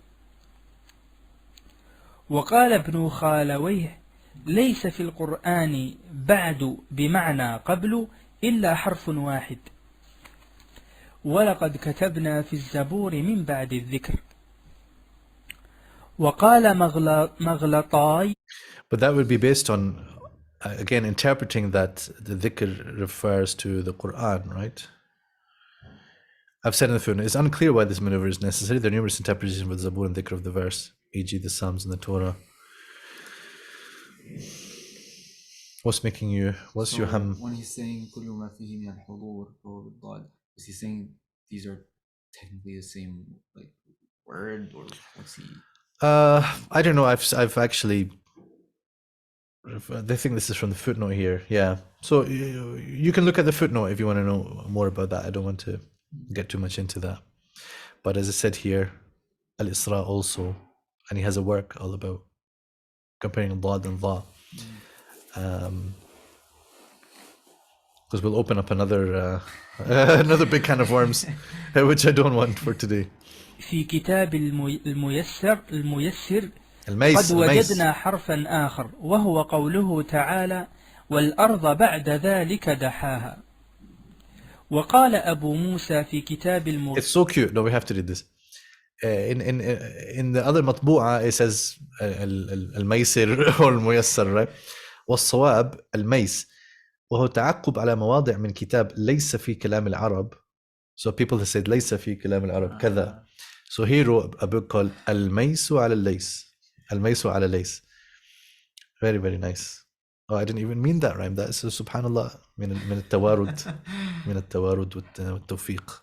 وقال ابن خالويه ليس في القرآن بعد بمعنى قبل إلا حرف واحد ولقد كتبنا في الزبور من بعد الذكر. وقال مغلطاي. But that would be based on, again, interpreting that the dhikr refers to the Quran, right? I've said in the footnote, it's unclear why this maneuver is necessary. There are numerous interpretations with Zabur and dhikr of the verse, e.g. the Psalms and the Torah. What's your ham? When he's saying كل ما فيه من الحضور فهو بالضاد, is he saying these are technically the same like word, or what's he? I don't know. I've actually, I think this is from the footnote here. Yeah. So you can look at the footnote if you want to know more about that. I don't want to get too much into that. But as I said here, Al-Isra also, and he has a work all about comparing Dad and Dha. because we'll open up another another big can of worms, which I don't want for today. في كتاب الميسر قد الميس وجدنا حرفا آخر وهو قوله تعالى والأرض بعد ذلك دحاها. وقال أبو موسى في كتاب It's so cute. No, we have to read this. In the other مطبوعة it says الميسر or الميسر, right? والصواب الميس وهو تعقب على مواضع من كتاب ليس في كلام العرب. So people have said ليس في كلام العرب كذا. So he wrote a book called الميس على الليس. الميس على الليس. Very, very nice. Oh, I didn't even mean that rhyme. That's subhanallah من التوارد من التوارد والتوفيق.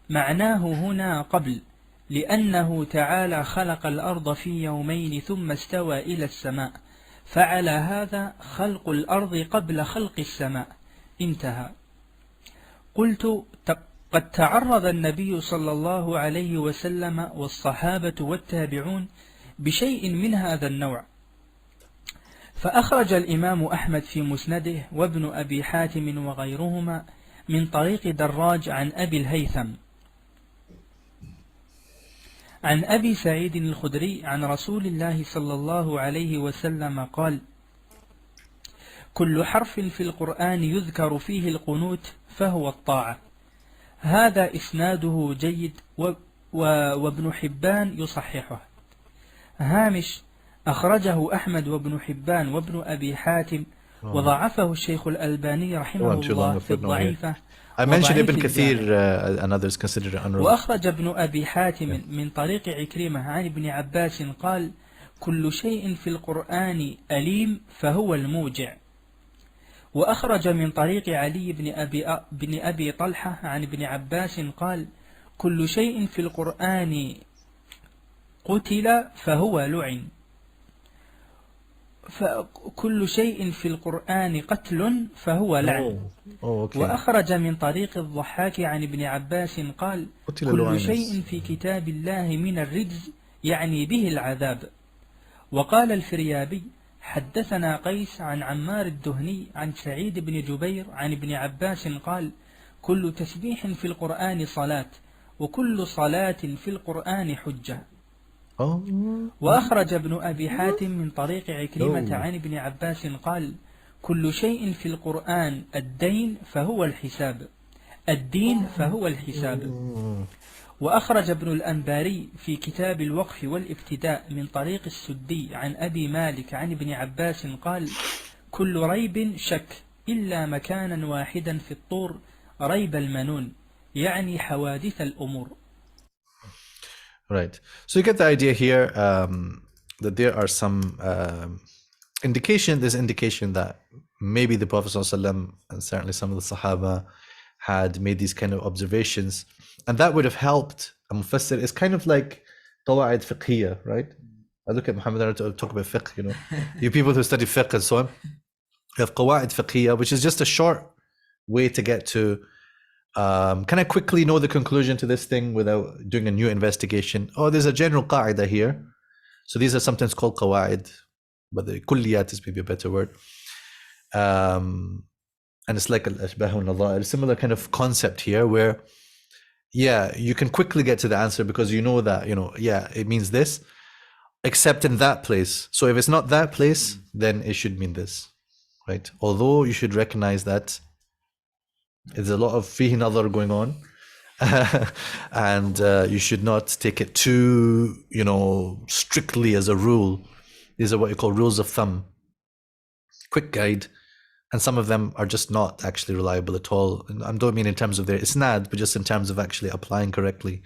معناه هنا قبل لأنه تعالى خلق الأرض في يومين ثم استوى إلى السماء فعلى هذا خلق الأرض قبل خلق السماء. انتهى. قلت قد تعرض النبي صلى الله عليه وسلم والصحابة والتابعون بشيء من هذا النوع. فأخرج الإمام أحمد في مسنده وابن أبي حاتم وغيرهما من طريق دراج عن أبي الهيثم عن أبي سعيد الخدري عن رسول الله صلى الله عليه وسلم قال كل حرف في القرآن يذكر فيه القنوت فهو الطاعة. هذا إسناده جيد وابن حبان يصححه. هامش أخرجه أحمد وابن حبان وابن أبي حاتم وضعفه الشيخ الألباني رحمه الله في الضعيفة. I mentioned Ibn Kathir and others considered it unreliable. وأخرج ابن أبي حاتم من طريق عكرمة عن ابن عباس قال كل شيء في القرآن أليم فهو الموجع. وأخرج من طريق علي بن أبي طلحة عن ابن عباس قال كل شيء في القرآن قتل فهو لعن. فكل شيء في القرآن قتل فهو لعن. وأخرج من طريق الضحاك عن ابن عباس قال كل شيء في كتاب الله من الرجز يعني به العذاب. وقال الفريابي حدثنا قيس عن عمار الدهني عن سعيد بن جبير عن ابن عباس قال كل تسبيح في القرآن صلاة وكل صلاة في القرآن حجة. وأخرج ابن أبي حاتم من طريق عكرمة عن ابن عباس قال كل شيء في القرآن الدين فهو الحساب الدين فهو الحساب. وأخرج ابن الأنباري في كتاب الوقف والابتداء من طريق السدي عن أبي مالك عن ابن عباس قال كل ريب شك إلا مكانا واحدا في الطور ريب المنون يعني حوادث الأمور. Right. So you get the idea here that there are some there's indication that maybe the Prophet ﷺ and certainly some of the Sahaba had made these kind of observations, and that would have helped a mufassir. It's kind of like qawaid fiqhiyya, right? I look at Muhammad and I talk about fiqh, you know, you people who study fiqh and so on, you have qawaid fiqhiyya, which is just a short way to get to can I quickly know the conclusion to this thing without doing a new investigation? Oh, there's a general qaida here. So these are sometimes called qawaid, but the kulliyat is maybe a better word. And it's like al-ashbah wal-nadha'ir, similar kind of concept here where, yeah, you can quickly get to the answer because you know that, you know, yeah, it means this, except in that place. So if it's not that place, then it should mean this, right? Although you should recognize that there's a lot of fihi nadhar going on and you should not take it too, you know, strictly as a rule. These are what you call rules of thumb, quick guide, and some of them are just not actually reliable at all. And I don't mean in terms of their isnad, but just in terms of actually applying correctly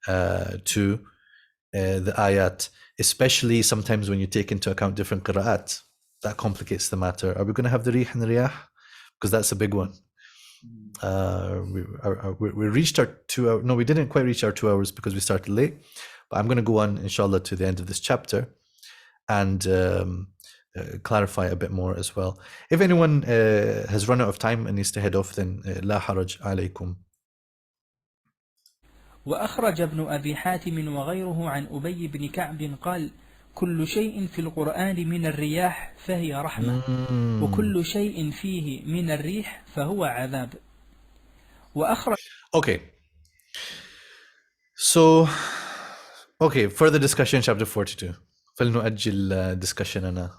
to the ayat, especially sometimes when you take into account different qira'at. That complicates the matter. Are we going to have the rih and the riyah? Because that's a big one. We reached our 2 hours. No, we didn't quite reach our 2 hours because we started late. But I'm going to go on, inshallah, to the end of this chapter and clarify a bit more as well. If anyone has run out of time and needs to head off, then لا حرج عليكم. وأخرج ابن أبي حاتم وغيره عن أبي بن كعب قال كل شيء في القرآن من الرياح فهي رحمة وكل شيء فيه من الريح فهو عذاب. وأخرج Okay. So, okay, further discussion chapter 42. فلنؤجل discussion أنا.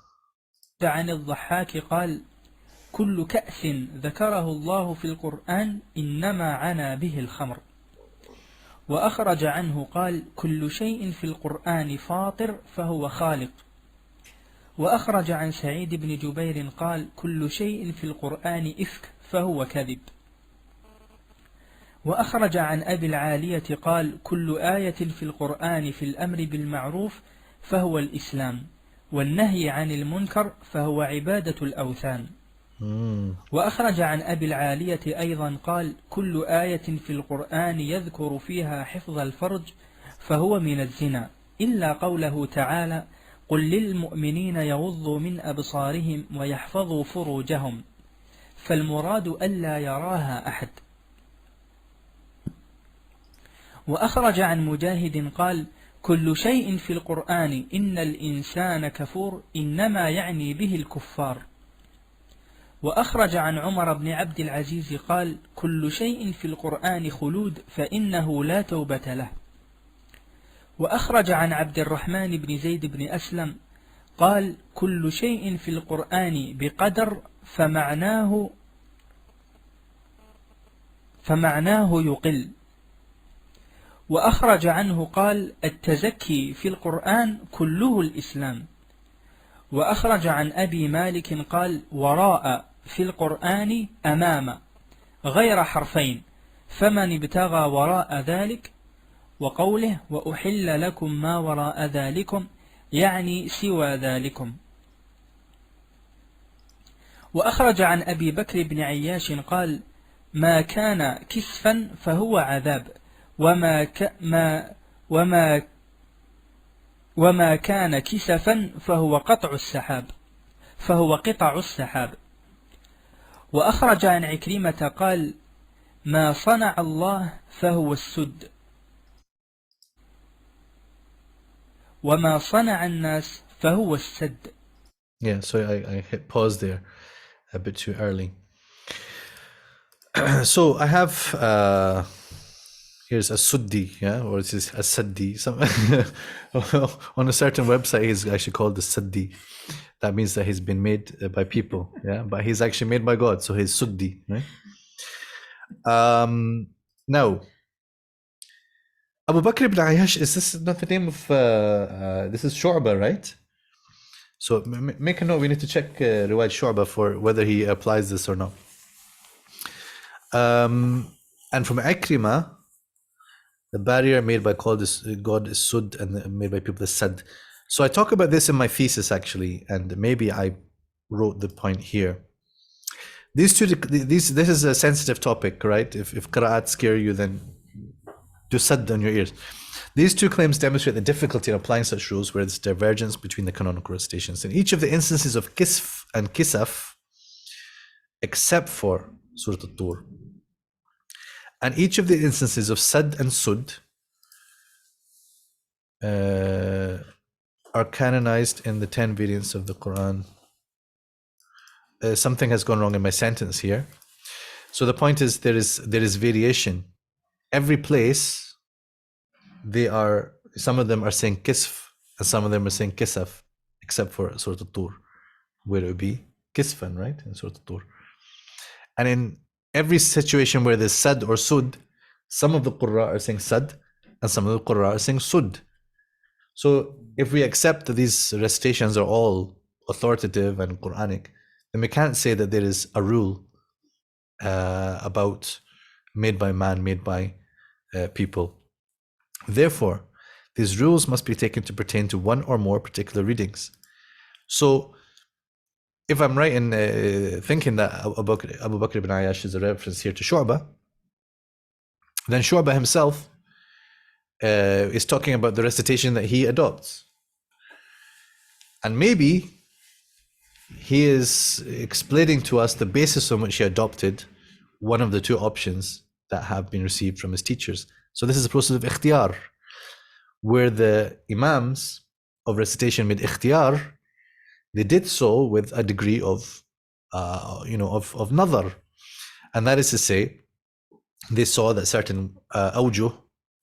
عن الضحاك قال كل كأس ذكره الله في القرآن إنما عنى به الخمر. وأخرج عنه قال كل شيء في القرآن فاطر فهو خالق. وأخرج عن سعيد بن جبير قال كل شيء في القرآن إفك فهو كذب. وأخرج عن أبي العالية قال كل آية في القرآن في الأمر بالمعروف فهو الإسلام والنهي عن المنكر فهو عبادة الأوثان. وأخرج عن أبي العالية أيضا قال كل آية في القرآن يذكر فيها حفظ الفرج فهو من الزنا إلا قوله تعالى قل للمؤمنين يغضوا من أبصارهم ويحفظوا فروجهم فالمراد ألا يراها أحد. وأخرج عن مجاهد قال كل شيء في القرآن إن الإنسان كفور إنما يعني به الكفار. وأخرج عن عمر بن عبد العزيز قال كل شيء في القرآن خلود فإنه لا توبة له. وأخرج عن عبد الرحمن بن زيد بن أسلم قال كل شيء في القرآن بقدر فمعناه يقل. وأخرج عنه قال التزكي في القرآن كله الإسلام. وأخرج عن أبي مالك قال وراء في القرآن أمام غير حرفين فمن ابتغى وراء ذلك. وقوله وأحل لكم ما وراء ذلكم يعني سوى ذلكم. وأخرج عن أبي بكر بن عياش قال ما كان كسفا فهو عذاب وما كان كسفا فهو قطع السحاب. وأخرج عن عكرمة قال ما صنع الله فهو السد وما صنع الناس فهو السد. Yeah, so I hit pause there a bit too early. So I have here's a suddi, yeah, or it is a saddi. Some on a certain website he's actually called the saddi. That means that he's been made by people, yeah, but he's actually made by God, so he's suddi, right? Now, Abu Bakr ibn Ayyash, is this not the name of this is Shu'bah, right? So make a note, we need to check Riwayat Shu'bah for whether he applies this or not. And from Ikrimah, the barrier made by God is Sud, and made by people is Sad. So I talk about this in my thesis actually, and maybe I wrote the point here. This is a sensitive topic, right? If qira'at scare you, then do Sad on your ears. These two claims demonstrate the difficulty in applying such rules where there's divergence between the canonical recitations. In each of the instances of Kisf and Kisaf, except for Surah Al-Tur, and each of the instances of Sad and Sud are canonized in the 10 variants of the Quran. Something has gone wrong in my sentence here. So the point is there is variation. Every place some of them are saying Kisf and some of them are saying Kisaf, except for Surah Al-Tur, where it would be Kisfan, right? In Surah Al-Tur. And in every situation where there's Sad or Sud, some of the Qurra are saying Sad and some of the Qurra are saying Sud. So if we accept that these recitations are all authoritative and Quranic, then we can't say that there is a rule about made by man, made by people. Therefore, these rules must be taken to pertain to one or more particular readings. So if I'm right in thinking that Abu Bakr ibn Ayyash is a reference here to Shu'bah, then Shu'bah himself is talking about the recitation that he adopts. And maybe he is explaining to us the basis on which he adopted one of the two options that have been received from his teachers. So this is a process of ikhtiyar, where the imams of recitation made ikhtiyar, they did so with a degree of of nazar, and that is to say, they saw that certain awjuh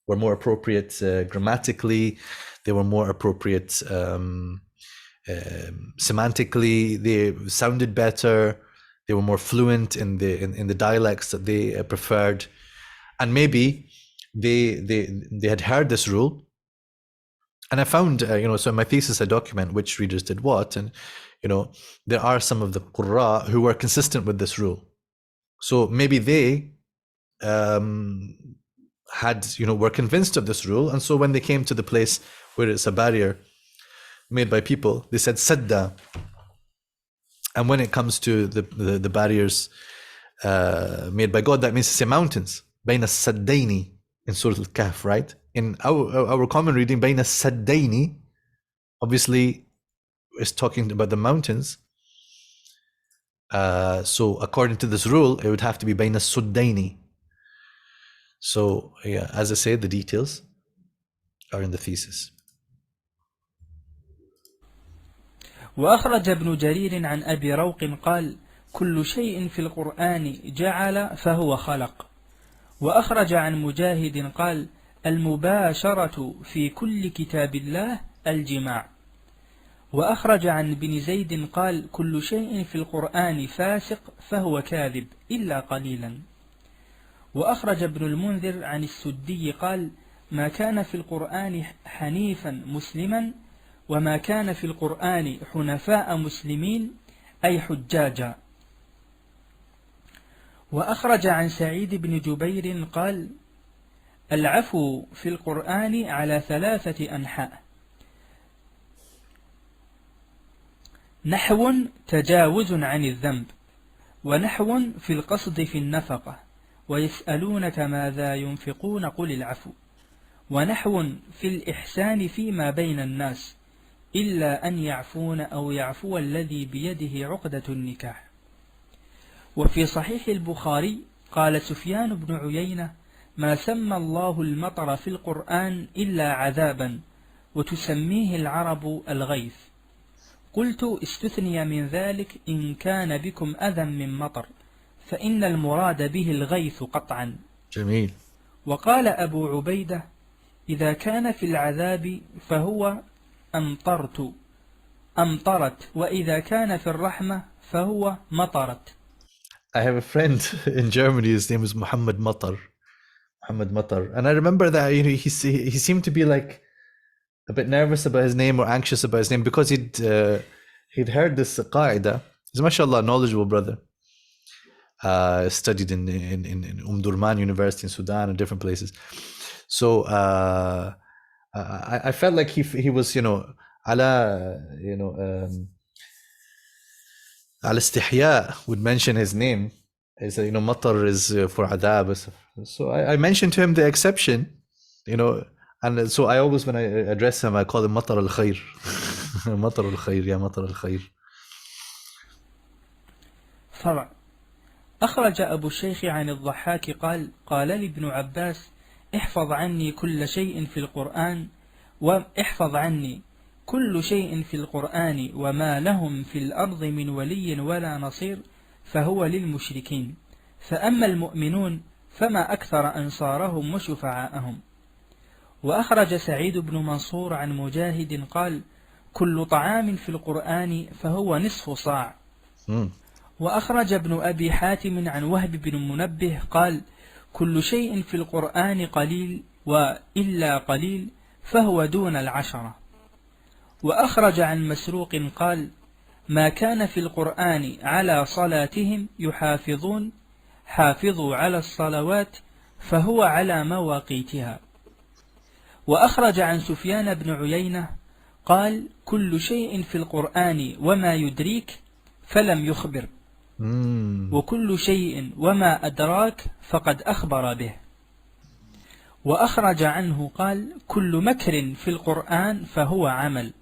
were more appropriate grammatically, they were more appropriate semantically, they sounded better, they were more fluent in the dialects that they preferred, and maybe they had heard this rule. And I found so in my thesis I document which readers did what, and there are some of the qurra who were consistent with this rule. So maybe they were convinced of this rule, and so when they came to the place where it's a barrier made by people, they said sadda. And when it comes to the barriers made by God, that means to say mountains. Bayna saddaini in Surah Al-Kahf, right? In our common reading, Bayna saddaini, obviously is talking about the mountains. So according to this rule, it would have to be Bayna suddaini. So yeah, as I say, the details are in the thesis. وأخرج ابن جرير عن أبي روق قال كل شيء في القرآن جعل فهو خلق. وأخرج عن مجاهد قال المباشرة في كل كتاب الله الجماع. وأخرج عن ابن زيد قال كل شيء في القرآن فاسق فهو كاذب إلا قليلا. وأخرج ابن المنذر عن السدي قال ما كان في القرآن حنيفا مسلما وما كان في القرآن حنفاء مسلمين أي حجاجا. وأخرج عن سعيد بن جبير قال العفو في القرآن على 3 أنحاء: نحو تجاوز عن الذنب، ونحو في القصد في النفقة، ويسألونك ماذا ينفقون قل العفو، ونحو في الإحسان فيما بين الناس إلا أن يعفون أو يعفو الذي بيده عقدة النكاح. وفي صحيح البخاري قال سفيان بن عيينة ما سمى الله المطر في القرآن إلا عذابا وتسميه العرب الغيث. قلت استثني من ذلك إن كان بكم أذى من مطر فإن المراد به الغيث قطعا. جميل. وقال أبو عبيدة إذا كان في العذاب فهو أمطرت، وإذا كان في الرحمة فهو مطرت. I have a friend in Germany, his name is Muhammad Matar. And I remember that he seemed to be like a bit nervous about his name or anxious about his name because he'd heard this qaida. He's mashallah knowledgeable brother. Studied in Durman University in Sudan and different places. So I felt like he was al-istihya would mention his name. He said matar is for adab. So I mentioned to him the exception, and so I always, when I address him, I call him matar al-khair. matar al-khair, ya matar al-khair. فرع. أخرج أبو الشيخ عن الضحاك قال قال لي ابن عباس احفظ عني كل شيء في القرآن وما لهم في الأرض من ولي ولا نصير فهو للمشركين، فأما المؤمنون فما أكثر أنصارهم وشفعاءهم. وأخرج سعيد بن منصور عن مجاهد قال كل طعام في القرآن فهو نصف صاع. وأخرج ابن أبي حاتم عن وهب بن منبه قال كل شيء في القرآن قليل وإلا قليل فهو دون 10. وأخرج عن مسروق قال ما كان في القرآن على صلاتهم يحافظون حافظوا على الصلوات فهو على مواقيتها. وأخرج عن سفيان بن عيينة قال كل شيء في القرآن وما يدريك فلم يخبر، وكل شيء وما أدراك فقد أخبر به. وأخرج عنه قال كل مكر في القرآن فهو عمل.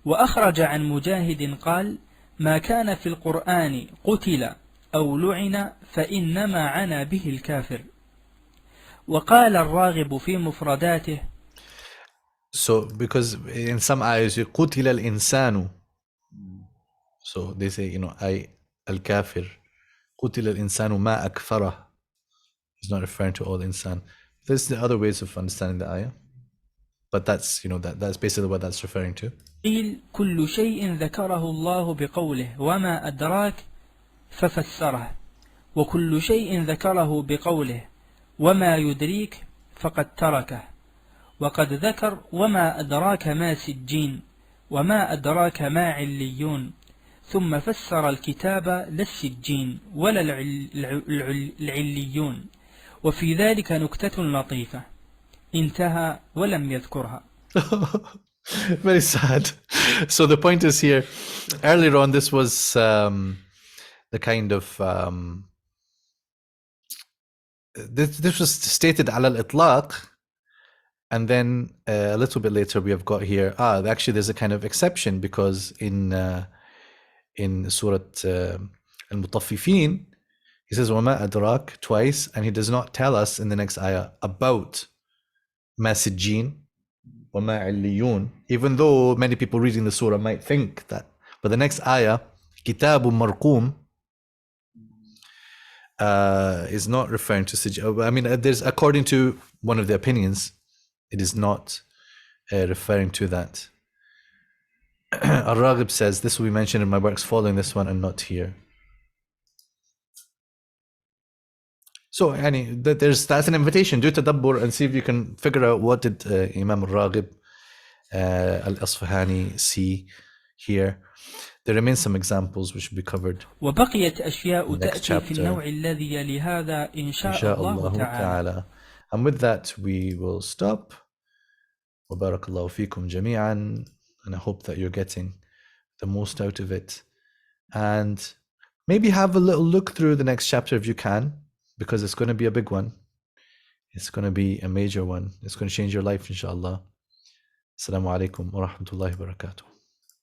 وأخرج عن مجاهد قال ما كان في القرآن قتل أو لعن فإنما عنا به الكافر. وقال الراغب في مفرداته So because in some ayahs, قُتِلَ الْإِنسَانُ. So they say, I al-kafir. قُتِلَ الْإِنسَانُ مَا أَكْفَرَهُ. He's not referring to all insan. There's the other ways of understanding the ayah. But that's, that's basically what that's referring to. قيل كل شيء ذكره الله بقوله وما أدراك ففسره وكل شيء ذكره بقوله وما يدريك فقد تركه وقد ذكر وما أدراك ما سجين وما أدراك ما عليون ثم فسر الكتاب لا السجين ولا العليون وفي ذلك نكتة لطيفة انتهى ولم يذكرها. Very sad. So the point is here, earlier on this was the kind of this was stated al-Itlaq, and then a little bit later we have got here actually there's a kind of exception, because in Surah Al-Mutaffifin he says وَمَا أَدْرَاك twice, and he does not tell us in the next ayah about masijin وَمَا عِلِّيُّون, even though many people reading the surah might think that. But the next ayah, كِتَابٌ مَرْقُوم, is not referring to sijin. I mean, there's, according to one of the opinions, it is not referring to that. Al-Raghib says, this will be mentioned in my works following this one and not here. So, that's an invitation. Do tadabbur and see if you can figure out what did Imam Al-Raghib Al-Asfahani see here. There remain some examples which will be covered. وبقيت أشياء تأتي في النوع الذي يلي هذا إن شاء الله تعالى. And with that we will stop. وبارك الله فيكم جميعا. And I hope that you're getting the most out of it. And maybe have a little look through the next chapter if you can, because it's going to be a big one. It's going to be a major one. It's going to change your life, inshallah. Assalamu alaikum wa rahmatullahi wa barakatuh.